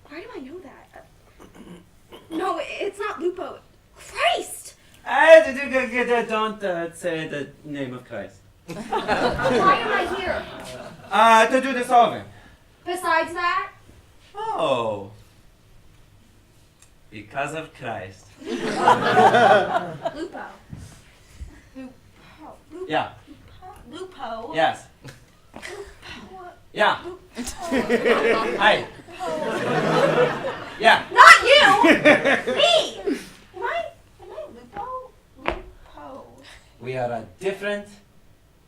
Why do I know that? No, it's not Lupo. Christ! Don't say the name of Christ. Why am I here? To do the solving. Besides that? Oh. Because of Christ. Lupo. Yeah. Lupo. Yes. Lupo. Yeah. Hi. Yeah. Not you! Me! Am I Lupo? Lupo. We are different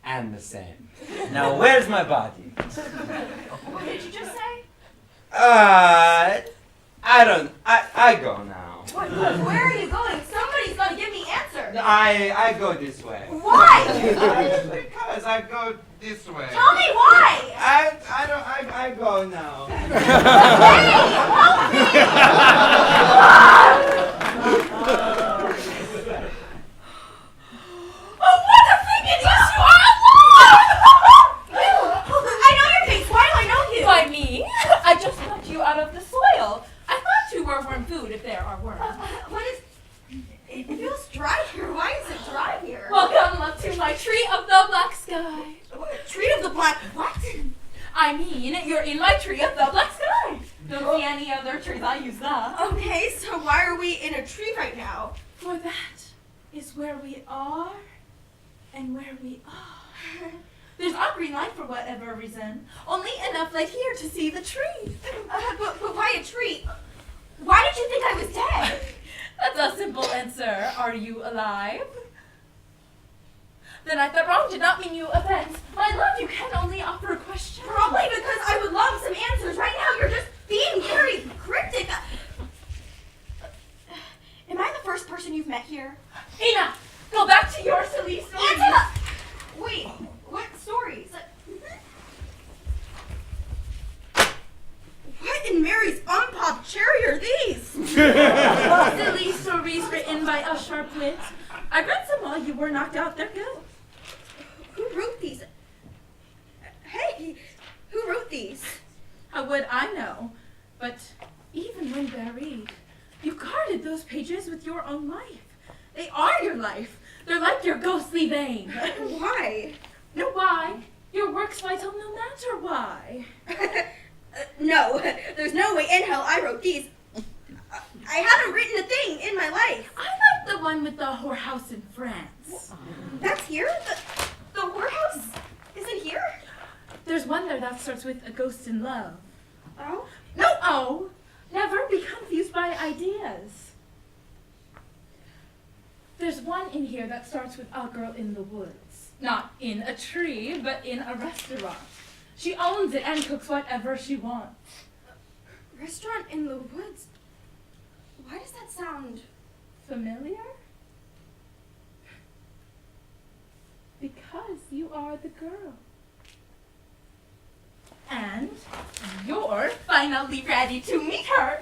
and the same. Now, where's my body? What did you just say? I go now. Where are you going? Somebody's gonna give me answers. I go this way. Why? Because I go this way. Tell me why! I go now. Oh, what the freaking yes, you are alive! I know your face. Why do I know you? Why me? I just plucked you out of the soil. I thought you were worm food if there are worms. What is... It feels dry here. Why is it dry here? Welcome up to my tree of the black sky. Tree of the black... What? I mean, you're in my tree of the black sky. Don't see any other trees I use that. Okay, so why are we in a tree right now? For that is where we are and where we are. There's not green light for whatever reason. Only enough light here to see the tree. But why a tree? Why did you think I was dead? That's a simple answer. Are you alive? Then I thought wrong did not mean you offense. My love, you can only offer a question. Probably because I would love some answers. Right now you're just being very cryptic. Am I the first person you've met here? Ina, go back to your silly stories. Wait, what stories? What in Mary's unpopped cherry are these? Silly stories written by a sharp wit. I read some while you were knocked out. They're good. Who wrote these? Hey, who wrote these? How would I know? But even when buried, you guarded those pages with your own life. They are your life. They're like your ghostly vein. Why? No, why? Your work's vital no matter why. No, there's no way in hell I wrote these. I haven't written a thing in my life. I like the one with the whorehouse in France. That's here? The whorehouse isn't here? There's one there that starts with a ghost in love. Oh? No, oh! Never be confused by ideas. There's one in here that starts with a girl in the woods. Not in a tree, but in a restaurant. She owns it and cooks whatever she wants. Restaurant in the woods? Why does that sound familiar? Because you are the girl. And you're finally ready to meet her.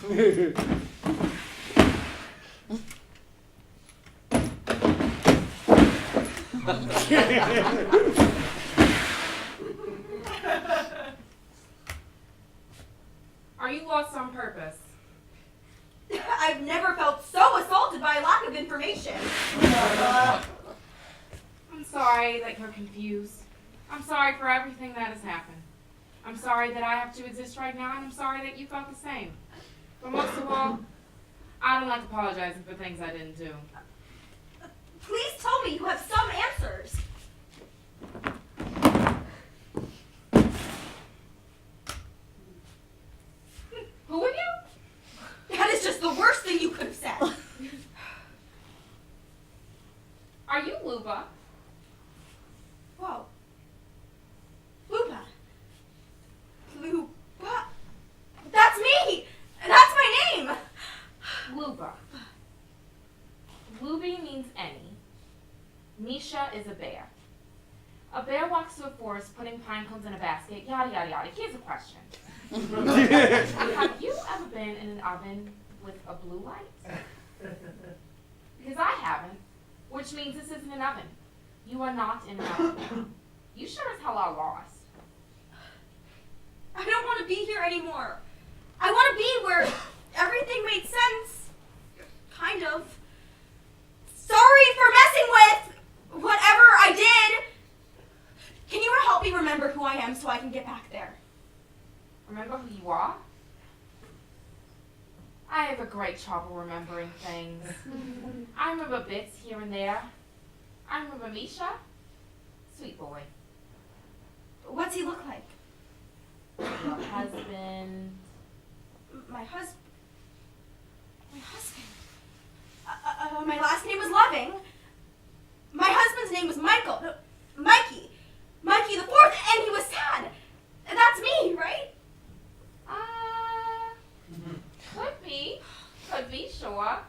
Are you lost on purpose? I've never felt so assaulted by a lack of information. I'm sorry that you're confused. I'm sorry for everything that has happened. I'm sorry that I have to exist right now, and I'm sorry that you felt the same. But most of all, I don't like apologizing for things I didn't do. Please tell me you have some answers. Who are you? That is just the worst thing you could have said. Are you Lyuba? Whoa. Lyuba. Lyuba? That's me! That's my name! Lyuba. Lyuba means any. Misha is a bear. A bear walks through a forest putting pine cones in a basket, yada yada yada. Here's a question. Have you ever been in an oven with a blue light? Because I haven't, which means this isn't an oven. You are not in an oven. You sure as hell are lost. I don't want to be here anymore. I want to be where everything made sense. Kind of. Sorry for messing with whatever I did. Can you help me remember who I am so I can get back there? Remember who you are? I have a great trouble remembering things. I remember bits here and there. I remember Misha. Sweet boy. What's he look like? Your husband. My husband. My last name was Loving. My husband's name was Michael. No, Mikey. Mikey the Fourth, and he was sad. That's me, right? Could be, sure.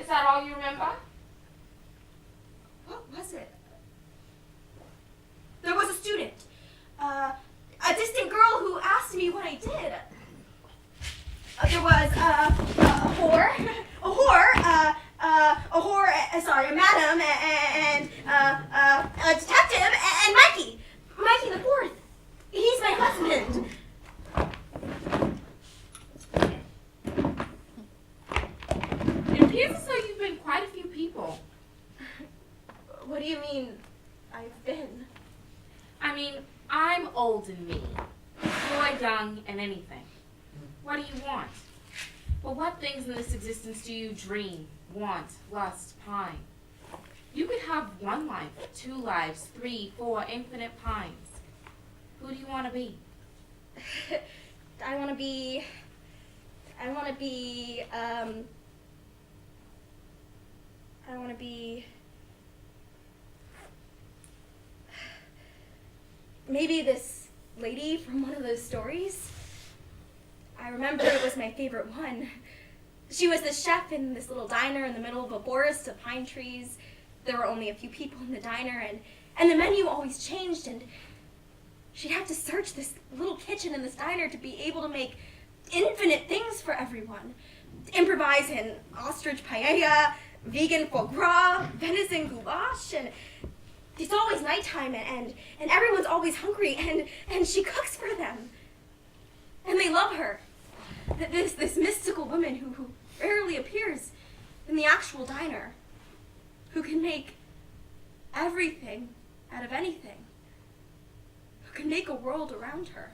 Is that all you remember? What was it? There was a student. A distant girl who asked me what I did. There was a madam, and a detective, and Mikey the Fourth. He's my husband. It appears as though you've been quite a few people. What do you mean, I've been? I mean, I'm old and me. You're young and anything. What do you want? Well, what things in this existence do you dream, want, lust, pine? You could have one life, 2 lives, 3, 4, infinite pines. Who do you want to be? I want to be, maybe this lady from one of those stories. I remember it was my favorite one. She was the chef in this little diner in the middle of a forest of pine trees. There were only a few people in the diner, and the menu always changed, and she'd have to search this little kitchen in this diner to be able to make infinite things for everyone. Improvise in ostrich paella, vegan foie gras, venison goulash, and it's always nighttime, and everyone's always hungry, and she cooks for them. And they love her. This mystical woman who rarely appears in the actual diner, who can make everything out of anything, who can make a world around her.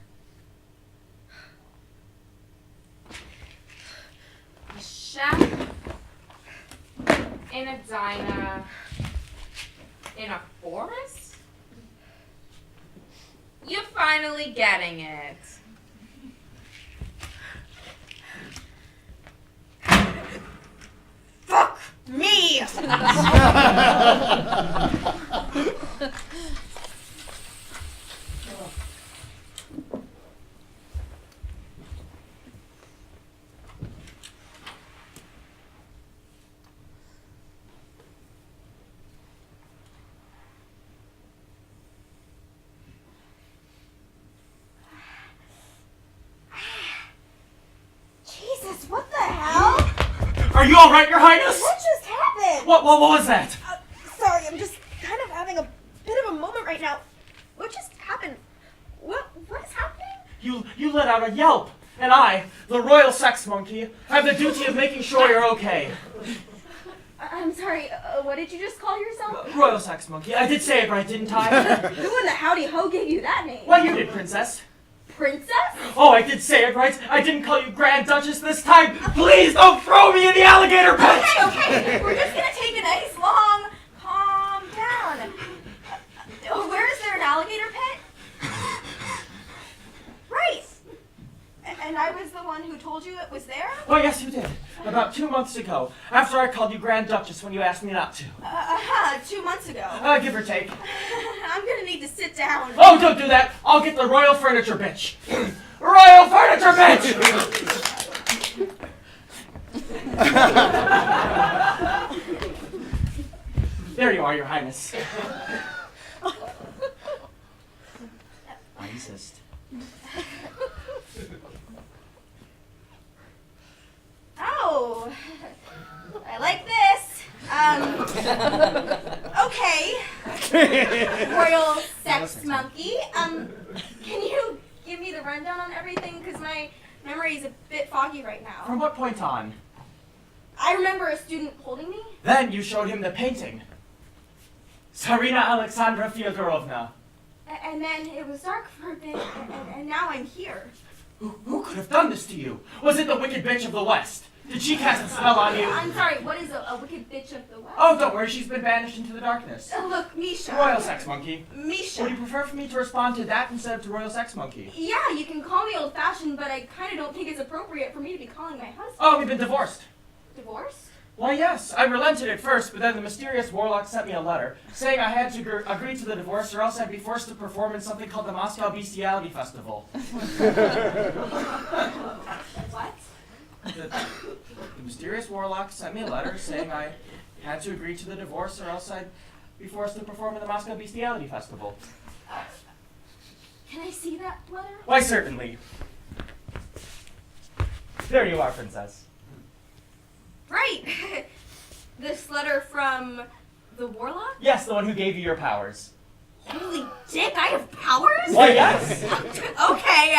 A chef in a diner in a forest? You're finally getting it. Fuck me! Are you all right, Your Highness? What just happened? What was that? Sorry, I'm just kind of having a bit of a moment right now. What just happened? What is happening? You let out a yelp, and I, the royal sex monkey, have the duty of making sure you're okay. I'm sorry, what did you just call yourself? Royal sex monkey. I did say it right, didn't I? Who in the howdy ho gave you that name? Well, you did, princess. Princess? Oh, I did say it right. I didn't call you Grand Duchess this time. Please don't throw me in the alligator pit! Okay. We're just gonna take a nice long calm down. Where is there an alligator pit? Right. And I was the one who told you it was there? Oh, yes, you did. About 2 months ago, after I called you Grand Duchess when you asked me not to. 2 months ago. Give or take. I'm gonna need to sit down. Oh, don't do that. I'll get the royal furniture bitch. Royal furniture bitch! There you are, Your Highness. I insist. Oh, I like this. Okay. Royal sex monkey. Can you give me the rundown on everything? Because my memory is a bit foggy right now. From what point on? I remember a student holding me. Then you showed him the painting. Tsarina Alexandra Fyodorovna. And then it was dark for a bit, and now I'm here. Who could have done this to you? Was it the wicked bitch of the West? Did she cast a spell on you? I'm sorry, what is a wicked bitch of the West? Oh, don't worry, she's been banished into the darkness. Look, Misha. Royal sex monkey. Misha. Would you prefer for me to respond to that instead of to royal sex monkey? Yeah, you can call me old-fashioned, but I kind of don't think it's appropriate for me to be calling my husband. Oh, we've been divorced. Divorced? Why, yes. I relented at first, but then the mysterious warlock sent me a letter saying I had to agree to the divorce or else I'd be forced to perform in something called the Moscow Bestiality Festival. What? The mysterious warlock sent me a letter saying I had to agree to the divorce or else I'd be forced to perform in the Moscow Bestiality Festival. Can I see that letter? Why, certainly. There you are, princess. Right. This letter from the warlock? Yes, the one who gave you your powers. Holy dick, I have powers? Why, yes. Okay,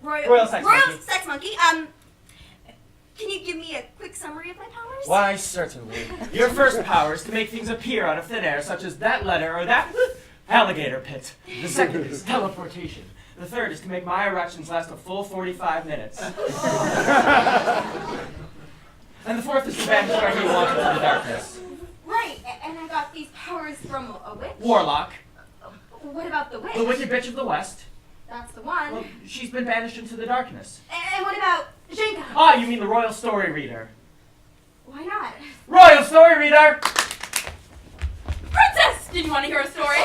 Royal sex monkey. Sex monkey. Can you give me a quick summary of my powers? Why, certainly. Your first power is to make things appear out of thin air, such as that letter or that alligator pit. The second is teleportation. The third is to make my erections last a full 45 minutes. And the fourth is to banish wherever you want into the darkness. Right, and I got these powers from a witch? Warlock. What about the witch? The wicked bitch of the West. That's the one. Well, she's been banished into the darkness. And what about Zhenka? Ah, you mean the royal story reader. Why not? Royal story reader! Princess! Did you want to hear a story?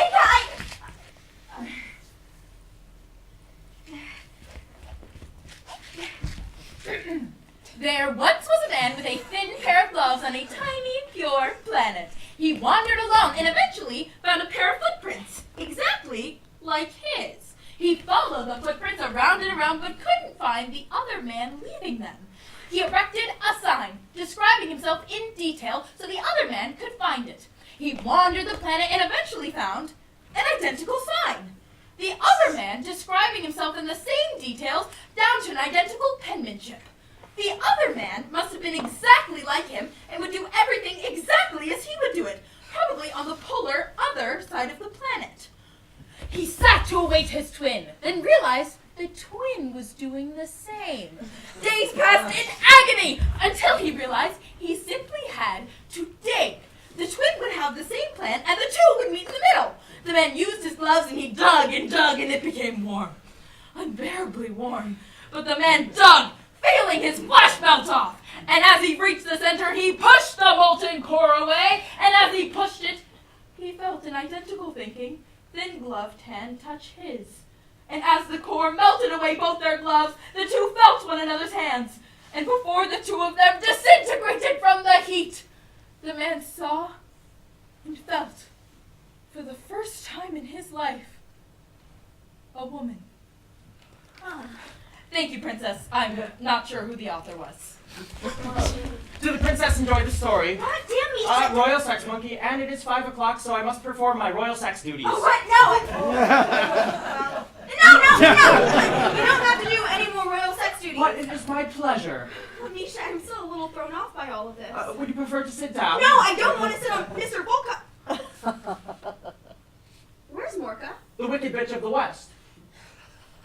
There once was a man with a thin pair of gloves on a tiny, pure planet. He wandered along and eventually found a pair of footprints, exactly like his. He followed the footprints around and around but couldn't find the other man leaving them. He erected a sign describing himself in detail so the other man could find it. He wandered the planet and eventually found an identical sign. The other man describing himself in the same details down to an identical penmanship. The other man must have been exactly like him and would do everything exactly as he would do it, probably on the polar other side of the planet. He sat to await his twin, then realized the twin was doing the same. Days passed in agony until he realized he simply had to dig. The twin would have the same plan and the two would meet in the middle. The man used his gloves and he dug and it became warm. Unbearably warm. But the man dug, failing his flesh melt off. And as he reached the center, he pushed the molten core away. And as he pushed it, he felt an identical thinking, thin-gloved hand touch his. And as the core melted away both their gloves, the two felt one another's hands. And before the two of them disintegrated from the heat, the man saw and felt, for the first time in his life, a woman. They Thank you, Princess. I'm not sure who the author was. Did the princess enjoy the story? God damn me! Royal sex monkey, and it is 5 o'clock, so I must perform my royal sex duties. Oh, what? No! No! You don't have to do any more royal sex duties. But it is my pleasure. Well, Misha, I'm still a little thrown off by all of this. Would you prefer to sit down? No, I don't want to sit on Mr. Volkov. Where's Mourka? The wicked bitch of the West.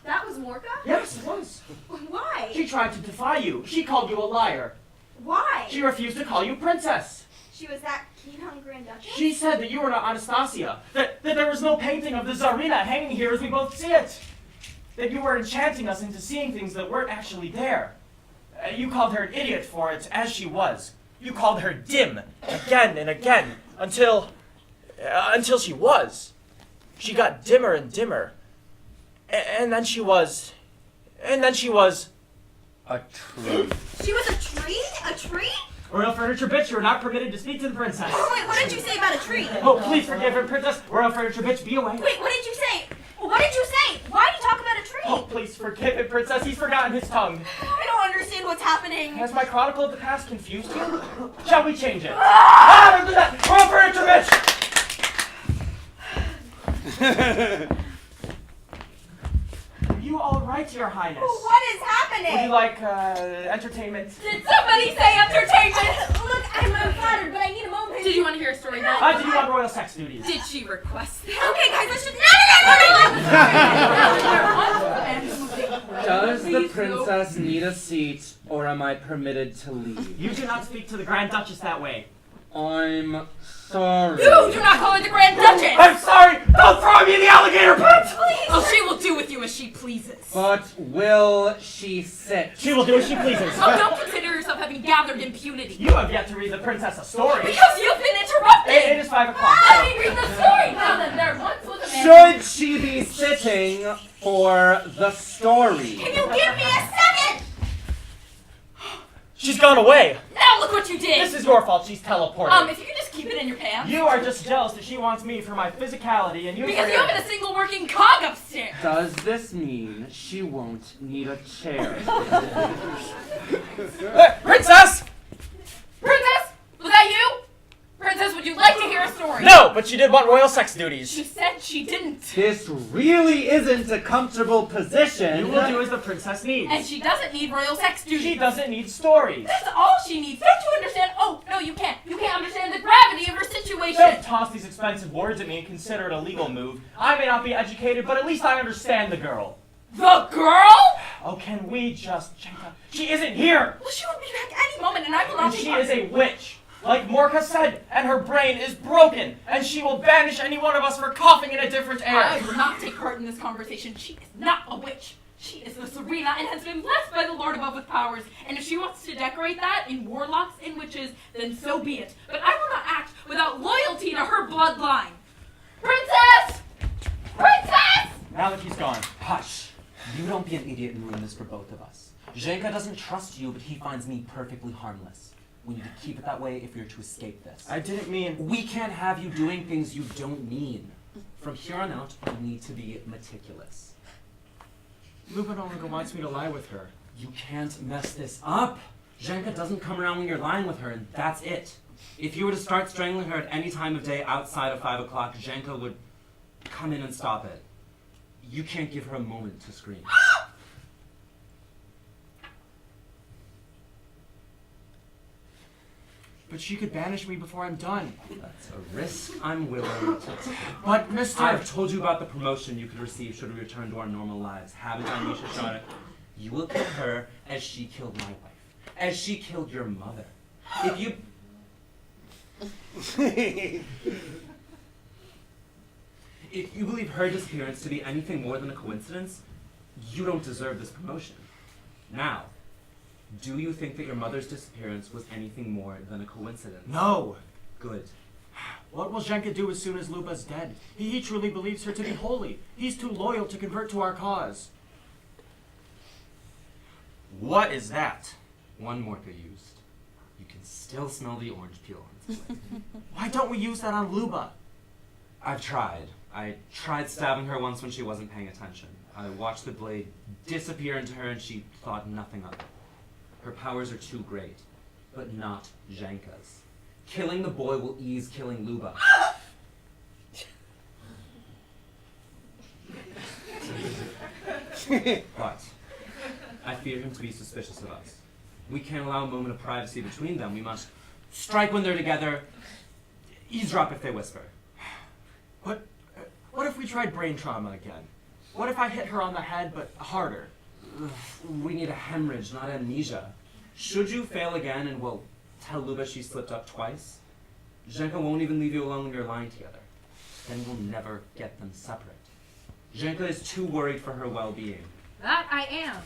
That was Mourka? Yes, it was. Why? She tried to defy you. She called you a liar. Why? She refused to call you princess. She was that keen on Grand Duchess? She said that you were not Anastasia. That there was no painting of the Tsarina hanging here as we both see it. That you were enchanting us into seeing things that weren't actually there. You called her an idiot for it, as she was. You called her dim, again and again, until she was. She got dimmer and dimmer. And then she was... A tree. She was a tree? A tree? Royal furniture bitch, you are not permitted to speak to the princess. Oh, wait, what did you say about a tree? Oh, please forgive her, princess. Royal furniture bitch, be away. Wait, what did you say? What did you say? Why did you talk about a tree? Oh, please forgive him, princess. He's forgotten his tongue. I don't understand what's happening. Has my chronicle of the past confused you? Shall we change it? Don't do that! Royal furniture bitch! Are you all right, Your Highness? What is happening? Would you like entertainment? Did somebody say entertainment? Look, I'm flattered, but I need a moment. Did you want to hear a story now? Did you want royal sex duties? Did she request that? Okay, guys, let's just... No! Does the princess need a seat, or am I permitted to leave? You do not speak to the Grand Duchess that way. I'm sorry. You do not call her the Grand Duchess! I'm sorry! Don't throw me in the alligator pit! Please! Oh, she will do with you as she pleases. But will she sit? She will do as she pleases. Oh, don't consider yourself having gathered impunity. You have yet to read the princess a story. Because you've been interrupted! It is 5 o'clock. Let me read the story! Now then, there once was a man... Should she be sitting for the story? Can you give me a second? She's gone away. Now look what you did! This is your fault. She's teleported. If you could just keep it in your pants. You are just jealous that she wants me for my physicality, and you Because for you your... haven't a single working cog upstairs! Does this mean she won't need a chair? Princess! Princess! Was that you? Princess, would you like to hear a story? No, but she did want royal sex duties. She said she didn't. This really isn't a comfortable position. You will do as the princess needs. And she doesn't need royal sex duties. She doesn't need stories. That's all she needs. Don't you understand? Oh, no, you can't. You can't understand the gravity of her situation. Don't toss these expensive words at me and consider it a legal move. I may not be educated, but at least I understand the girl. The girl? Oh, can we just... Zhenka, she isn't here! Well, she will be back any moment, and I will not And be she is a witch. Like Mourka said, and her brain is broken, and she will banish any one of us for coughing in a different air. I will not take part in this conversation. She is not a witch. She is the Serena and has been blessed by the Lord above with powers. And if she wants to decorate that in warlocks and witches, then so be it. But I will not act without loyalty to her bloodline. Princess! Princess! Now that she's gone. Hush! You don't be an idiot and ruin this for both of us. Zhenka doesn't trust you, but he finds me perfectly harmless. We need to keep it that way if you're to escape this. I didn't mean... We can't have you doing things you don't mean. From here on out, you need to be meticulous. Lyuba no longer wants me to lie with her. You can't mess this up. Zhenka doesn't come around when you're lying with her, and that's it. If you were to start strangling her at any time of day outside of 5 o'clock, Zhenka would come in and stop it. You can't give her a moment to scream. But she could banish me before I'm done. That's a risk I'm willing to take. But, Mr. I've told you about the promotion you could receive should we return to our normal lives. Haven't I, Misha Shara? You will kill her as she killed my wife. As she killed your mother. If you... If you believe her disappearance to be anything more than a coincidence, you don't deserve this promotion. Now, do you think that your mother's disappearance was anything more than a coincidence? No. Good. What will Zhenka do as soon as Lyuba's dead? He truly believes her to be holy. He's too loyal to convert to our cause. What is that? One Mourka used. You can still smell the orange peel on its plate. Why don't we use that on Lyuba? I've tried. I tried stabbing her once when she wasn't paying attention. I watched the blade disappear into her and she thought nothing of it. Her powers are too great, but not Zhenka's. Killing the boy will ease killing Lyuba. But I fear him to be suspicious of us. We can't allow a moment of privacy between them. We must strike when they're together, eavesdrop if they whisper. What if we tried brain trauma again? What if I hit her on the head, but harder? We need a hemorrhage, not amnesia. Should you fail again and we'll tell Lyuba she slipped up twice, Zhenka won't even leave you alone when you're lying together. Then we'll never get them separate. Zhenka is too worried for her well-being. That I am.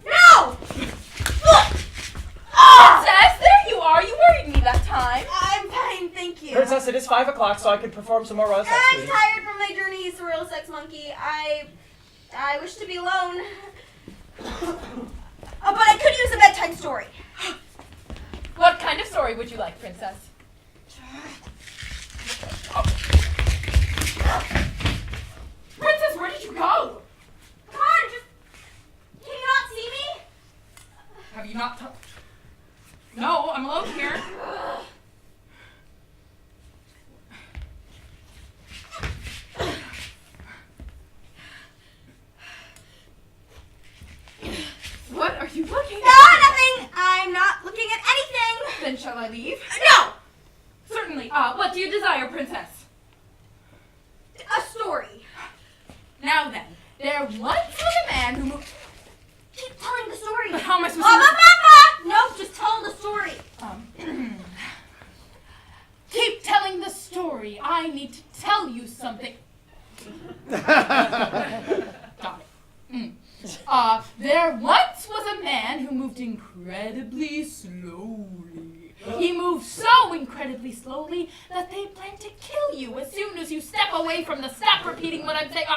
No! Princess, there you are. You worried me that time. I'm fine, thank you. Princess, it is 5 o'clock, so I could perform some more Rozenberg. I'm tired from my journey, surreal sex monkey. I wish to be alone. But I could use a bedtime story. What kind of story would you like, Princess? Princess, where did you go? Come on, just... Can you not see me? Have you not No, I'm alone here. What are you looking at? Nothing! I'm not looking at anything! Then shall I leave? No! Certainly. What do you desire, Princess? A story. Now then, there once was a man who moved... Keep telling the story. But how am I supposed to... No, just tell the story. Keep telling the story. I need to tell you something. Got it. There once was a man who moved incredibly slowly. He moved so incredibly slowly that they plan to kill you as soon as you step away from the... Stop repeating what I'm saying.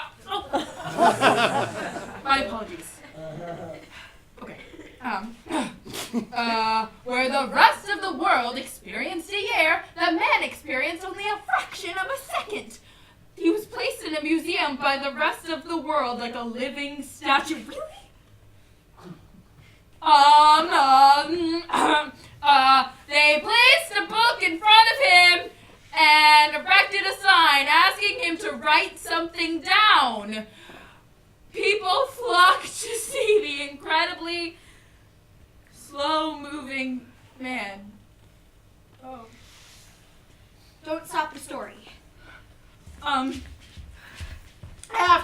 My apologies. Okay. Where the rest of the world experienced a year, the man experienced only a fraction of a second. He was placed in a museum by the rest of the world like a living statue. Really? They placed a book in front of him and erected a sign asking him to write something down. People flocked to see the incredibly slow-moving man. Oh. Don't stop the story. After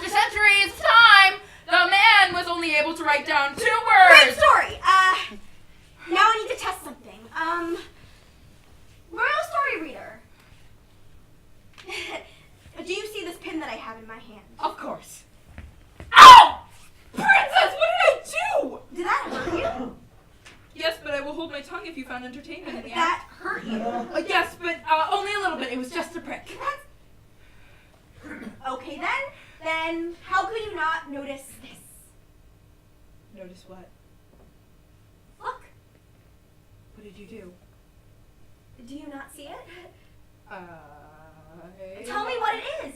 centuries of time, the man was only able to write down 2 words. Great story. Now I need to test something. Royal story reader. Do you see this pin that I have in my hand? Of course. Ow! Princess, what did I do? Did that hurt you? Yes, but I will hold my tongue if you found entertainment in the act. That hurt you. Yes, but only a little bit. It was just a prick. Okay then. Then how could you not notice this? Notice what? Look. What did you do? Do you not see it? Tell me what it is.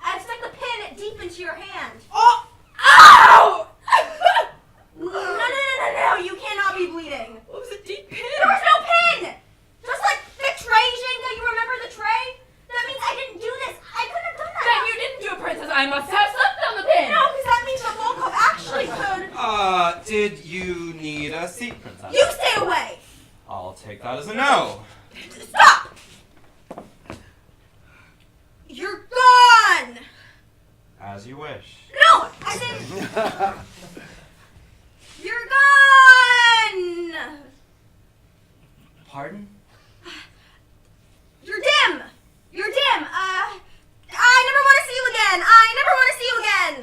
I've stuck the pin deep into your hand. Oh! Ow! No, you cannot be bleeding. What was a deep pin? There was no pin! Just like the tray, Zhenka, you remember the tray? That means I didn't do this. I couldn't have done that. Then you didn't do it, Princess. I must have slept on the pin. No, because that means that Volkov actually could. Did you need a seat, Princess? You stay away! I'll take that as a no. Stop! You're gone! As you wish. No! I didn't. You're gone! Pardon? You're dim! You're dim! I never want to see you again! I never want to see you again!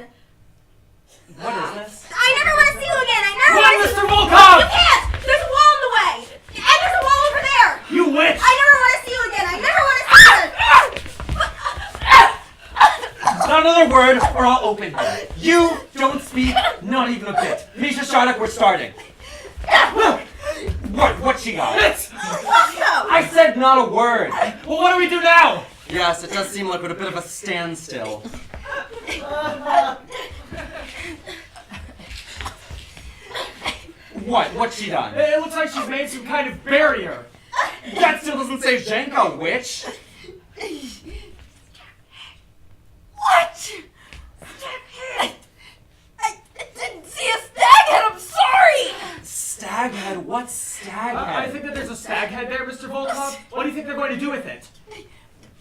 What is this? I never want to see you again! I never Run, want to see Mr. you. Volkov! You can't! There's a wall in the way! And there's a wall over there! You witch! I never want to see you again! I never want to see you! Not another word, or I'll open you. You don't speak, not even a bit. Misha, we're starting. What she got? Volkov! I said not a word! Well, what do we do now? Yes, it does seem like we're at a bit of a standstill. What? What's she done? It looks like she's made some kind of barrier. That still doesn't say Zhenka, witch! What? I didn't see a stag head, I'm sorry! Staghead? What's staghead? I think that there's a stag head there, Mr. Volkov. What do you think they're going to do with it?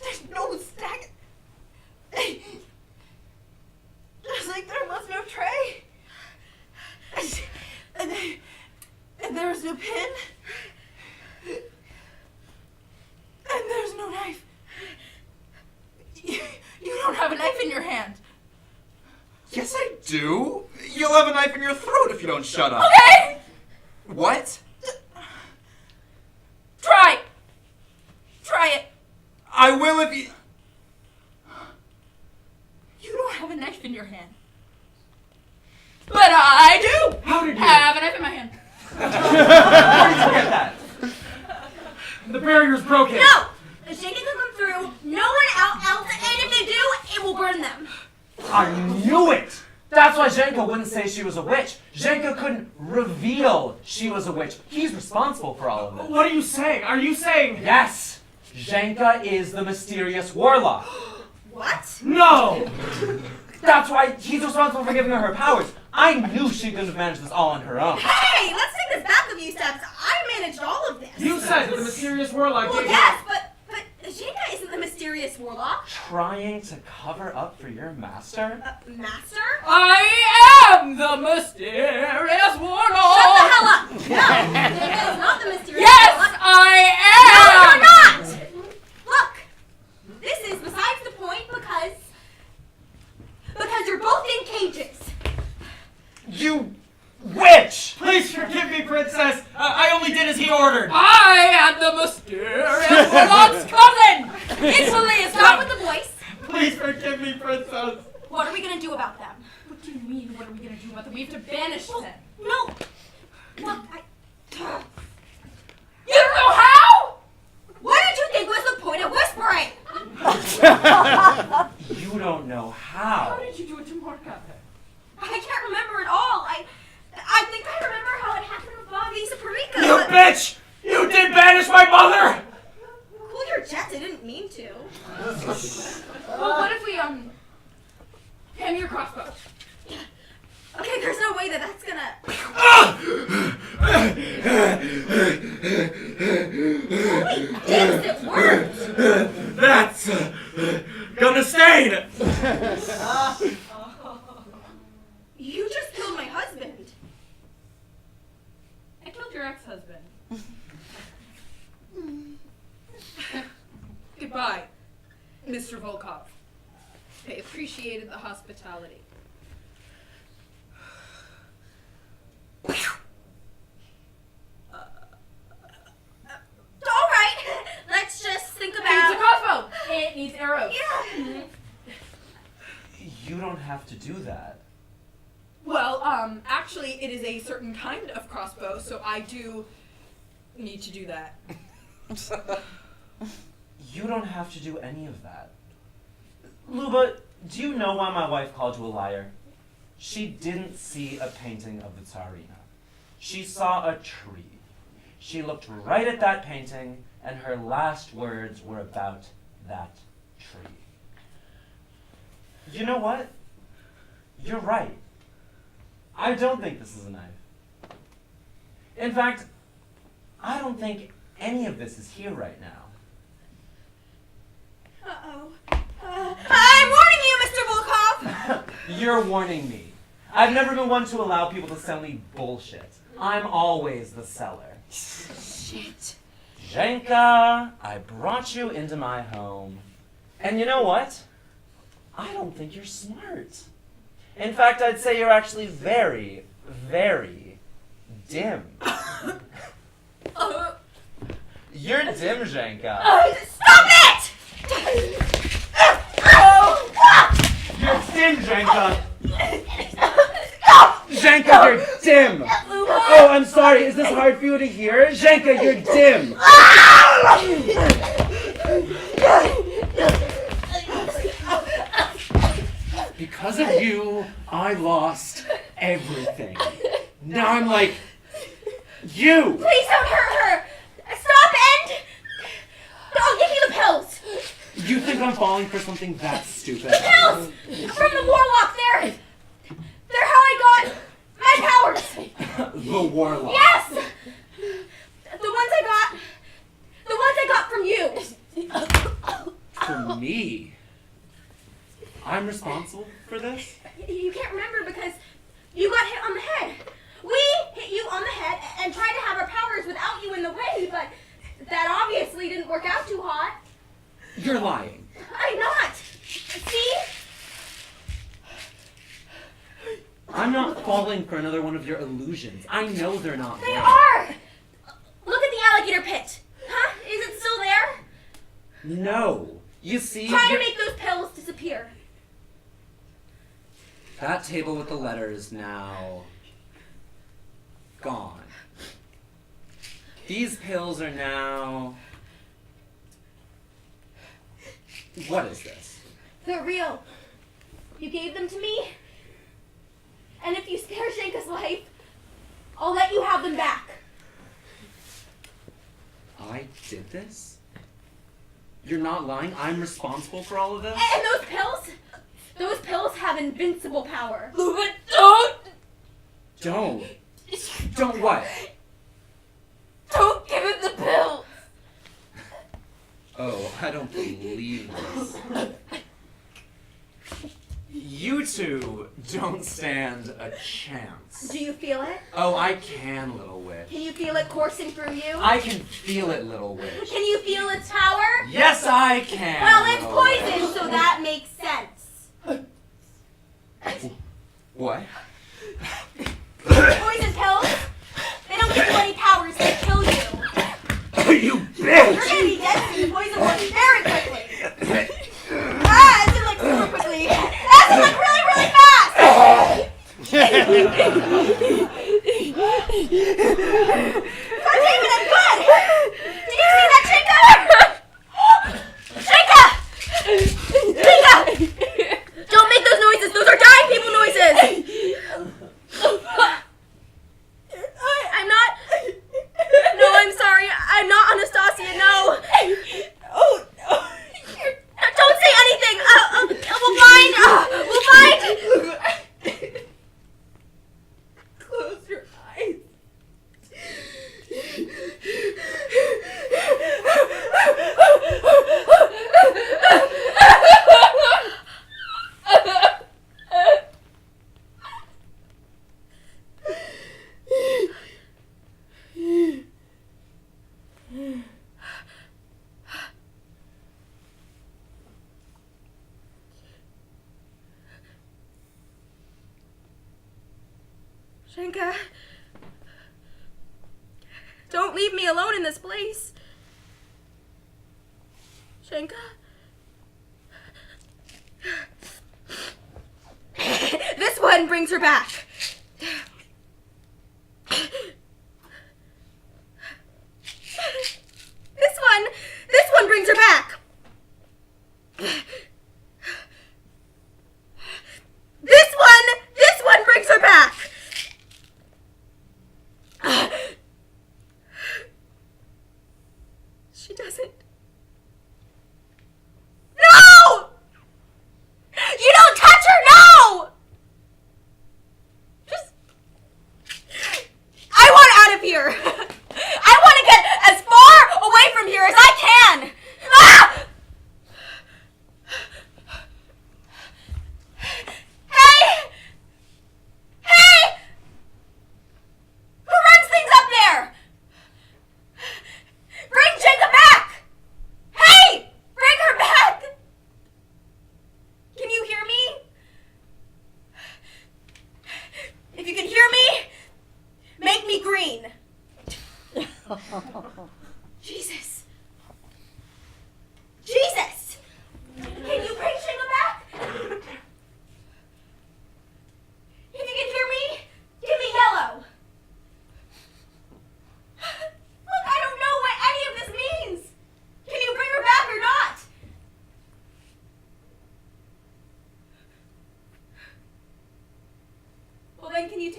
There's no stag. Just like there was no tray. And there was no pin. And there's no knife. You don't have a knife in your hand. Yes, I do. You'll have a knife in your throat if you don't shut up. Okay! What? Try it. I will if you... You don't have a knife in your hand. But I do! How did you? Have a knife in my hand. Where did you get that? The barrier's broken. No! The shaking can come through. No one else, and if they do, it will burn them. I knew it! That's why Zhenka wouldn't say she was a witch. Zhenka couldn't reveal she was a witch. He's responsible for all of this. What are you saying? Are you saying... Yes! Zhenka is the mysterious warlock. What? No! That's why he's responsible for giving her powers. I knew she couldn't have managed this all on her own. Hey, let's take this back a few steps. I managed all of this. You said that the mysterious warlock Well, gave yes, but Zhenka isn't the mysterious warlock. Trying to cover up for your master? Master? I am the mysterious warlock. Shut the hell up! No, Zhenka is not the mysterious Yes, warlock. I No, am. you're not! Look, this is besides the point because you're both in cages. You witch! Please forgive me, Princess. I only did as he ordered. I am the mysterious warlock's cousin. Italy is Stop not. with the voice. Please forgive me, Princess. What are we gonna do about them? What do you mean? What are we gonna do about them? We have to banish them. No. Look, You don't know how? what did you think was the point of whispering? You don't know how. How did you do it to Mourka? I can't remember it all. I think I remember how it happened with Bobby Saparika. You bitch! You did banish my mother! Cool your jets. I didn't mean to. Well, what if we hand me your crossbow? Okay, there's no way that's gonna. Holy dicks, it worked! That's gonna stain! You just killed my husband. I killed your ex-husband. Goodbye, Mr. Volkov. I appreciated the hospitality. All right, let's just think It's a about. crossbow. It needs arrows. Yeah. You don't have to do that. Well, actually, it is a certain kind of crossbow, so I do need to do that. You don't have to do any of that. Lyuba, do you know why my wife called you a liar? She didn't see a painting of the Tsarina. She saw a tree. She looked right at that painting, and her last words were about that tree. You know what? You're right. I don't think this is a knife. In fact, I don't think any of this is here right now. Uh-oh. I'm warning you, Mr. Volkov! You're warning me. I've never been one to allow people to sell me bullshit. I'm always the seller. Shit. Zhenka, I brought you into my home. And you know what? I don't think you're smart. In fact, I'd say you're actually very, very dim. You're dim, Zhenka. Stop it! You're dim, Zhenka. Zhenka, you're dim. Lyuba, Oh, I'm sorry. Is this hard for you to hear? Zhenka, you're dim. Because of you, I lost everything. Now I'm like, you! Please don't hurt her! Stop and... I'll give you the pills! You think I'm falling for something that stupid? The pills! From the warlock, they're how I got my powers! The warlock? Yes! The ones I got from you! For me? I'm responsible for this? You can't remember because you got hit on the head. We hit you on the head and tried to have our powers without you in the way, but that obviously didn't work out too hot. You're lying. I'm not. See? I'm not falling for another one of your illusions. I know they're not They real. are! Look at the alligator pit. Huh? Is it still there? No. You see? Try to make those pills disappear. That table with the letters is now gone. These pills are now... What is this? They're real. You gave them to me. And if you spare Zhenka's life, I'll let you have them back. I did this? You're not lying? I'm responsible for all of this? And those pills have invincible power. Lyuba, don't! Don't. Don't what? Don't give him the pill! Oh, I don't believe this. You two don't stand a chance. Do you feel it? Oh, I can, little witch. Can you feel it coursing through you? I can feel it, little witch. Can you feel its power? Yes, I can. Well, it's little witch. poison, so that makes sense. What? Poison pills? They don't give you any powers, they kill you. Oh, you bitch! You're gonna be dead soon. The poison works very quickly. As in like super quickly. As in like really, really fast. God damn it, I'm good. Did you see that, Zhenka? Zhenka! Don't make those noises. Those are dying people noises. I'm not. No, I'm sorry. I'm not Anastasia. No. Oh, no. Don't say anything. We'll find. We'll find. Close your eyes. Zhenka, don't leave me alone in this place. Zhenka? This one brings her back. This one brings her back. This one brings her back. She doesn't. No! You don't touch her, no! Just... I want out of here. I want to get as far away from here as I can. Ah!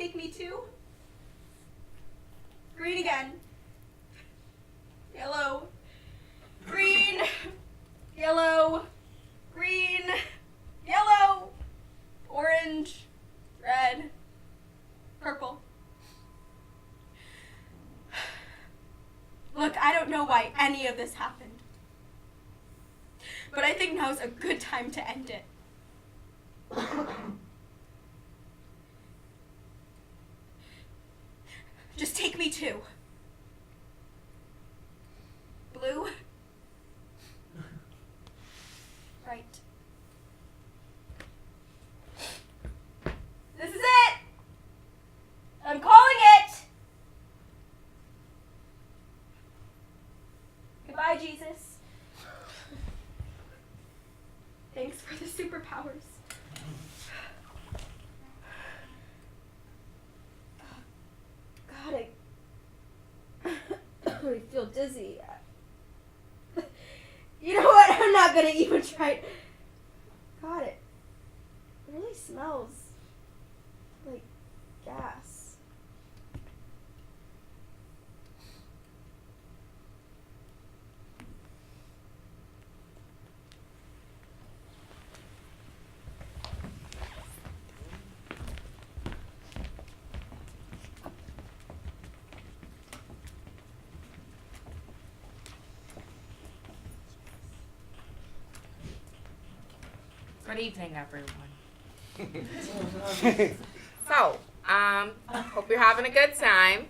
take me to? Green again. Yellow. Green. Yellow. Green. Yellow. Orange. Red. Purple. Look, I don't know why any of this happened. But I think now's a good time to end it. Just take me to blue. Right. This is it! I'm calling it! Goodbye, Jesus. Thanks for the superpowers. God, I feel dizzy. You know what? I'm not gonna even try. God, it really smells like gas. Good evening, everyone. So, hope you're having a good time.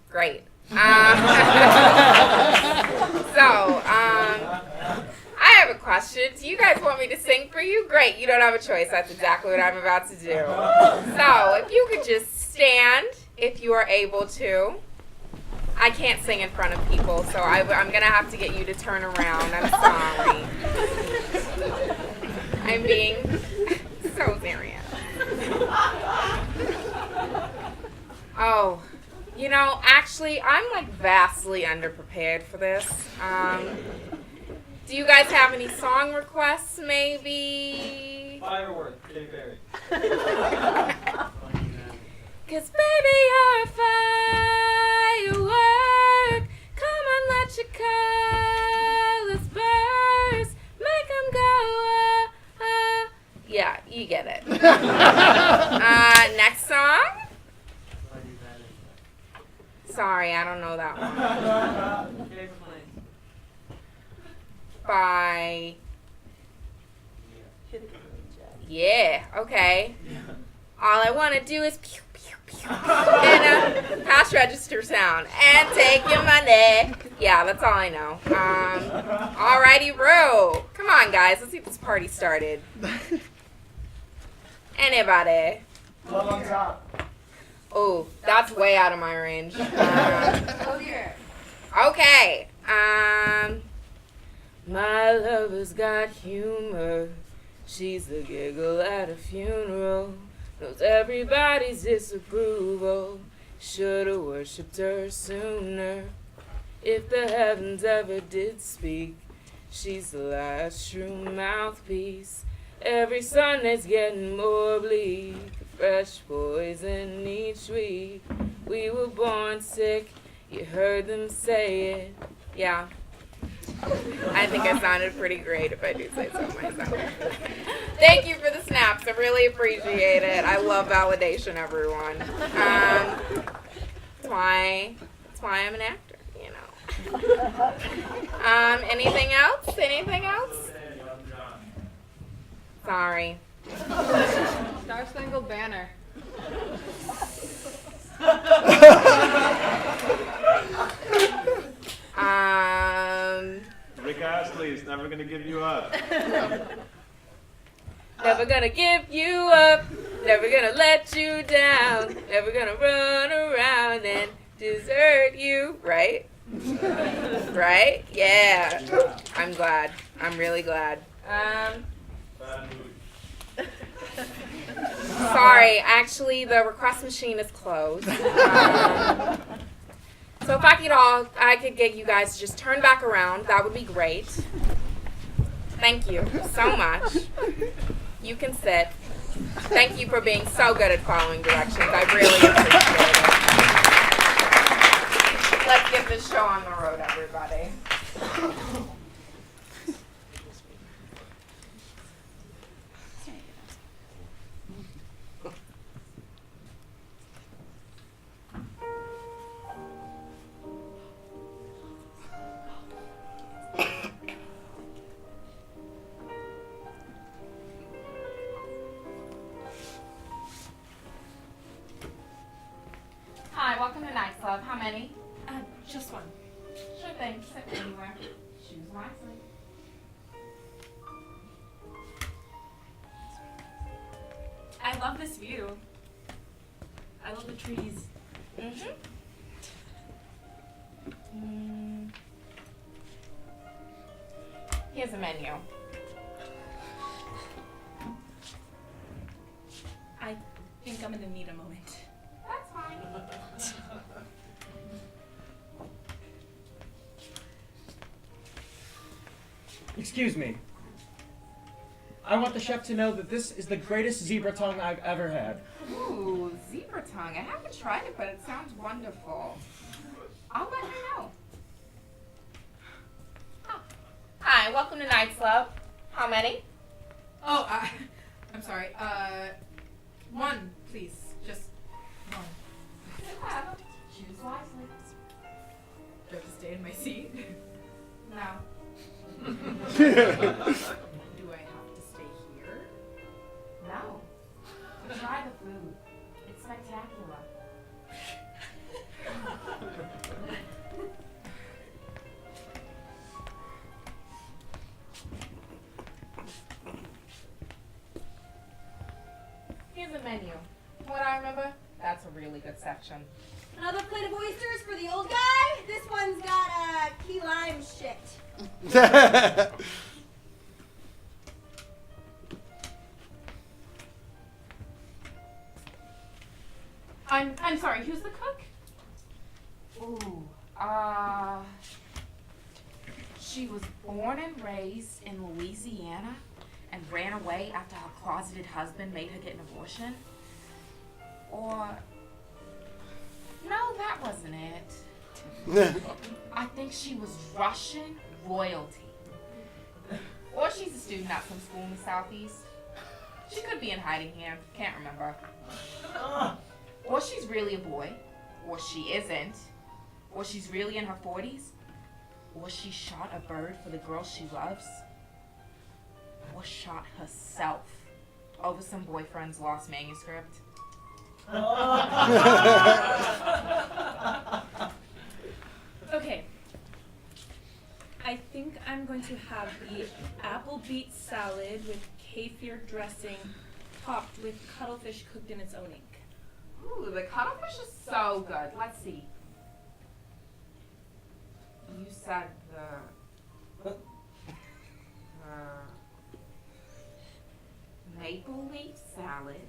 Great. I have a question. Do you guys want me to sing for you? Great, you don't have a choice. That's exactly what I'm about to do. So, if you could just stand, if you are able to. I can't sing in front of people, so I'm going to have to get you to turn around. I'm sorry. I'm being so serious. Oh, you know, actually, I'm like vastly underprepared for this. Do you guys have any song requests, maybe? Firework, Katy Perry. 'Cause baby, you're a firework. Come on, let your colors burst. Make them go, Yeah, you get it. Next song? Sorry, I don't know that one. Bye. Yeah, okay. All I want to do is pew, pew, pew, and a cash register sound and take your money. Yeah, that's all I know. Alrighty, bro. Come on, guys. Let's get this party started. Anybody? Love on top. Oh, that's way out of my range. Oh dear. Okay. My lover's got humor. She's the giggle at a funeral. Knows everybody's disapproval. Should've worshipped her sooner. If the heavens ever did speak, she's the last true mouthpiece. Every Sunday's getting more bleak. Fresh poison each week. We were born sick. You heard them say it. Yeah. I think I sounded pretty great if I do say so myself. Thank you for the snaps. I really appreciate it. I love validation, everyone. That's why I'm an actor, you know. Anything else? Anything else? Sorry. Star Spangled Banner. Rick Astley's Never Gonna Give You Up. Never gonna give you up. Never gonna let you down. Never gonna run around and desert you. Right? Right? Yeah. I'm glad. I'm really glad. Sorry, actually, the request machine is closed. So if I could get you guys to just turn back around, that would be great. Thank you so much. You can sit. Thank you for being so good at following directions. I really appreciate it. Let's get this show on the road, everybody. Hi, welcome to Night Club. How many? Just one. Sure thing. Sit anywhere. Choose wisely. I love this view. I love the trees. Here's a menu. I think I'm gonna need a moment. That's fine. Excuse me. I want the chef to know that this is the greatest zebra tongue I've ever had. Ooh, zebra tongue. I haven't tried it, but it sounds wonderful. I'll let her know. Oh. Hi, welcome to Night Club. How many? Oh, I'm sorry. One, please. Just one. Choose wisely. Do I have to stay in my seat? No. Do I have to stay here? No. Try the food. It's spectacular. Here's a menu. What I remember, that's a really good section. Another plate of oysters for the old guy. This one's got key lime shit. I'm sorry, who's the cook? Ooh, she was born and raised in Louisiana and ran away after her closeted husband made her get an abortion. Or, no, that wasn't it. I think she was Russian royalty. Or she's a student at some school in the Southeast. She could be in hiding here, can't remember. Or she's really a boy, or she isn't, or she's really in her 40s, or she shot a bird for the girl she loves, or shot herself over some boyfriend's lost manuscript. Okay. I think I'm going to have the apple beet salad with kefir dressing topped with cuttlefish cooked in its own ink. Ooh, the cuttlefish is so good. Let's see. You said the maple leaf salad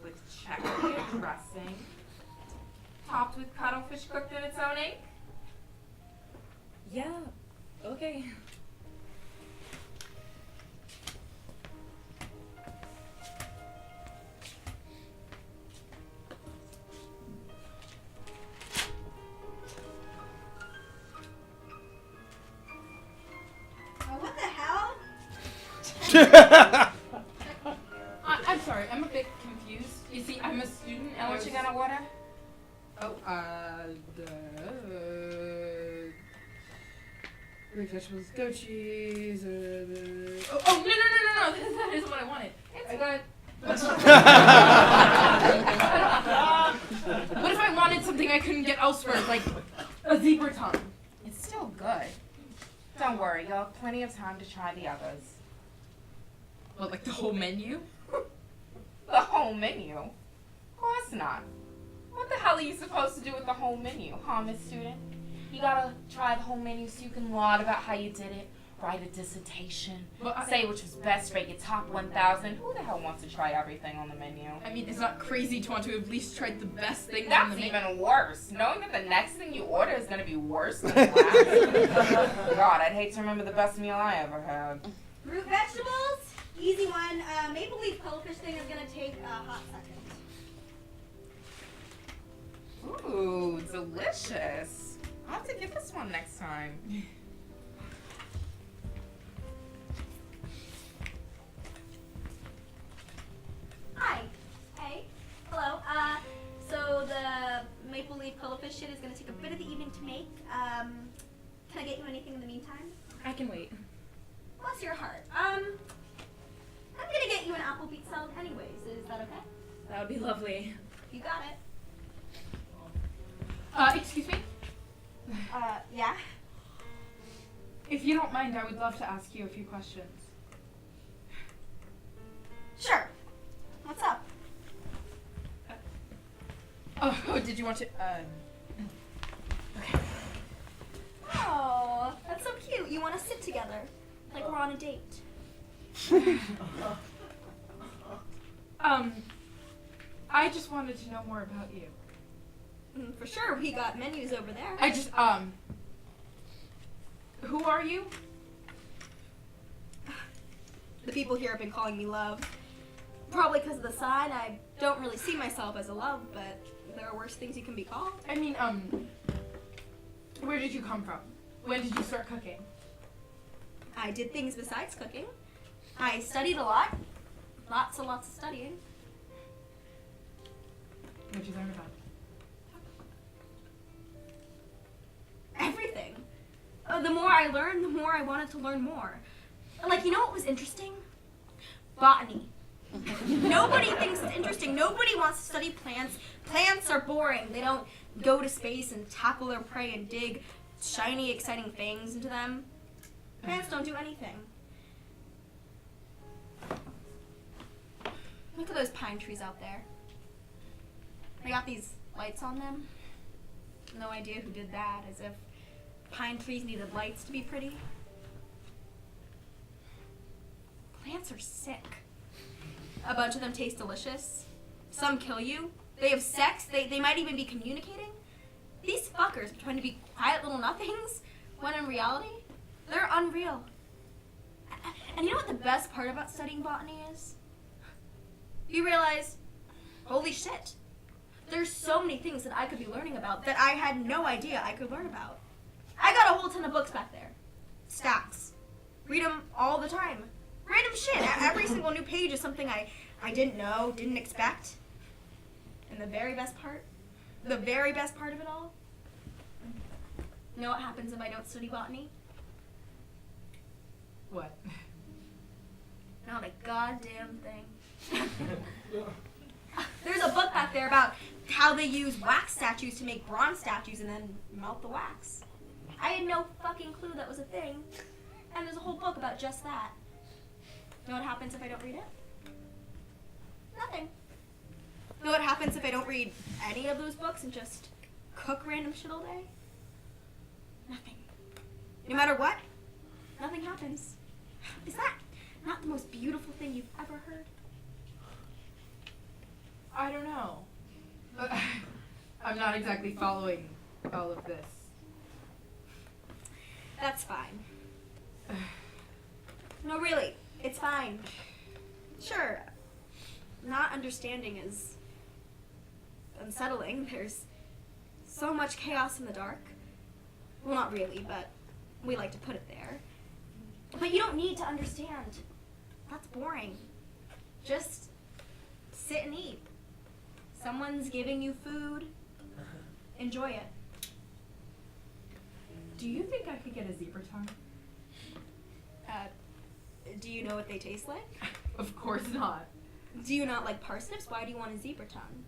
with cheddar dressing, topped with cuttlefish cooked in its own ink. Yeah, okay. What the hell? I'm sorry, I'm a bit confused. You see, I'm a student. And what you gonna order? Oh, Greek vegetables, goat cheese. No, that isn't what I wanted. It's good. What if I wanted something I couldn't get elsewhere, like a zebra tongue? It's still good. Don't worry, you'll have plenty of time to try the others. What, like the whole menu? The whole menu? Of course not. What the hell are you supposed to do with the whole menu, huh, Miss Student? You gotta try the whole menu so you can laud about how you did it, write a dissertation, say which was best, rate your top 1,000. Who the hell wants to try everything on the menu? I mean, it's not crazy to want to at least try the best thing on That's the menu. even worse. Knowing that the next thing you order is gonna be worse than the last. God, I'd hate to remember the best meal I ever had. Root vegetables? Easy one. Maple leaf cuttlefish thing is gonna take a hot second. Ooh, delicious. I'll have to get this one next time. Hi. Hey. Hello. So the maple leaf cuttlefish shit is gonna take a bit of the evening to make. Can I get you anything in the meantime? I can wait. Bless your heart. I'm gonna get you an apple beet salad anyways. Is that okay? That would be lovely. You got it. Excuse me? Yeah? If you don't mind, I would love to ask you a few questions. Sure. What's up? Oh, did you want to, Okay. Oh, that's so cute. You want to sit together. Like we're on a date. I just wanted to know more about you. For sure, we got menus over there. I just, who are you? The people here have been calling me love. Probably because of the sign. I don't really see myself as a love, but there are worse things you can be called. I mean, where did you come from? When did you start cooking? I did things besides cooking. I studied a lot. Lots and lots of studying. What did you learn about? Everything. The more I learned, the more I wanted to learn more. Like, you know what was interesting? Botany. Nobody thinks it's interesting. Nobody wants to study plants. Plants are boring. They don't go to space and tackle their prey and dig shiny, exciting fangs into them. Plants don't do anything. Look at those pine trees out there. They got these lights on them. No idea who did that, as if pine trees needed lights to be pretty. Plants are sick. A bunch of them taste delicious. Some kill you. They have sex. They might even be communicating. These fuckers pretend to be quiet little nothings, when in reality, they're unreal. And you know what the best part about studying botany is? You realize, holy shit, there's so many things that I could be learning about that I had no idea I could learn about. I got a whole ton of books back there. Stacks. Read them all the time. Random shit. Every single new page is something I didn't know, didn't expect. And the very best part of it all, you know what happens if I don't study botany? What? Not a goddamn thing. There's a book back there about how they use wax statues to make bronze statues and then melt the wax. I had no fucking clue that was a thing. And there's a whole book about just that. You know what happens if I don't read it? Nothing. You know what happens if I don't read any of those books and just cook random shit all day? Nothing. No matter what, nothing happens. Is that not the most beautiful thing you've ever heard? I don't know. I'm not exactly following all of this. That's fine. No, really, it's fine. Sure, not understanding is unsettling. There's so much chaos in the dark. Well, not really, but we like to put it there. But you don't need to understand. That's boring. Just sit and eat. Someone's giving you food. Enjoy it. Do you think I could get a zebra tongue? Do you know what they taste like? Of course not. Do you not like parsnips? Why do you want a zebra tongue?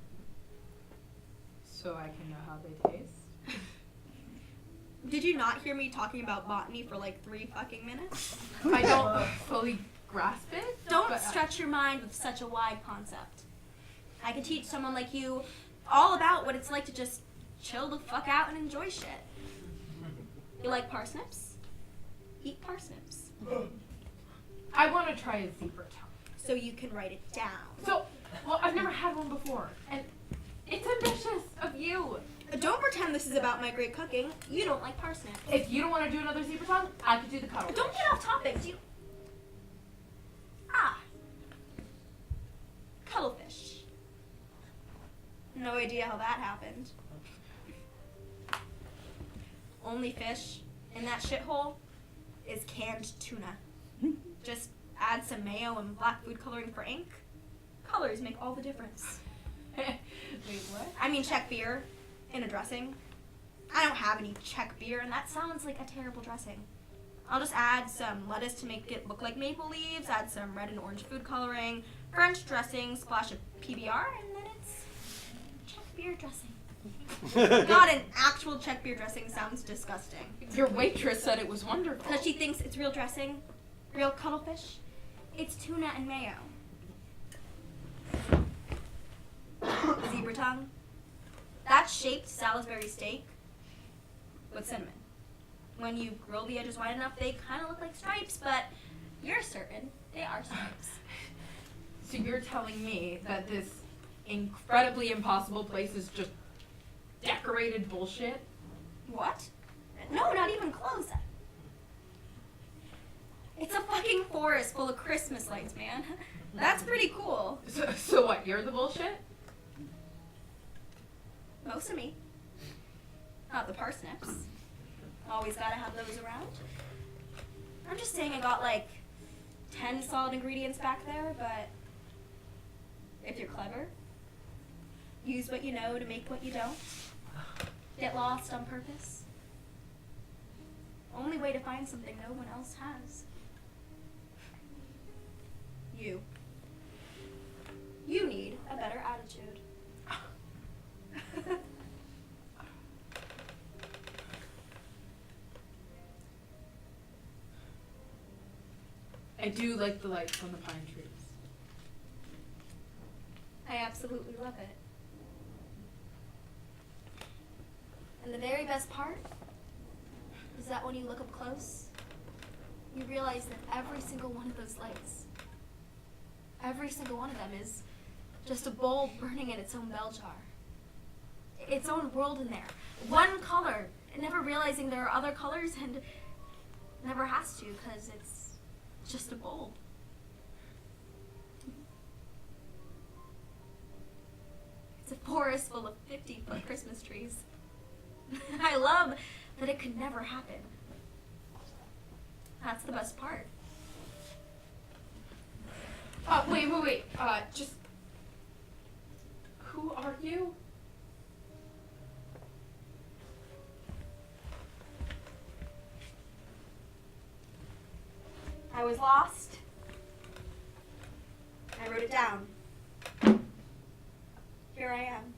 So I can know how they taste? Did you not hear me talking about botany for like 3 fucking minutes? I don't fully grasp it. Don't stretch your mind with such a wide concept. I could teach someone like you all about what it's like to just chill the fuck out and enjoy shit. You like parsnips? Eat parsnips. I want to try a zebra tongue. So you can write it down. Well, I've never had one before, and it's ambitious of you. Don't pretend this is about my great cooking. You don't like parsnips. If you don't want to do another zebra tongue, I could do the cuddle. Don't get off topic. idea how that happened. Only fish in that shithole is canned tuna. Just add some mayo and black food coloring for ink. Colors make all the difference. Wait, what? I mean Czech beer in a dressing. I don't have any Czech beer, and that sounds like a terrible dressing. I'll just add some lettuce to make it look like maple leaves, add some red and orange food coloring, French dressing, splash of PBR, and then it's Czech beer dressing. God, an actual Czech beer dressing sounds disgusting. Your waitress said it was wonderful. Because she thinks it's real dressing, real cuttlefish. It's tuna and mayo. Zebra tongue. That's shaped Salisbury steak with cinnamon. When you grill the edges wide enough, they kind of look like stripes, but you're certain they are stripes. So you're telling me that this incredibly impossible place is just decorated bullshit? What? No, not even close. It's a fucking forest full of Christmas lights, man. That's pretty cool. So what, you're the bullshit? Most of me. Not the parsnips. Always gotta have those around. I'm just saying I got like 10 solid ingredients back there, but if you're clever, use what you know to make what you don't, get lost on purpose. Only way to find something no one else has. You. You need a better attitude. I do like the lights on the pine trees. I absolutely love it. And the very best part is that when you look up close, you realize that every single one of those lights, every single one of them is just a bowl burning in its own bell jar. Its own world in there. One color, and never realizing there are other colors, and never has to, because it's just a bowl. It's a forest full of 50-foot Christmas trees. I love that it could never happen. That's the best part. Wait. Just... Who are you? I was lost. I wrote it down. Here I am.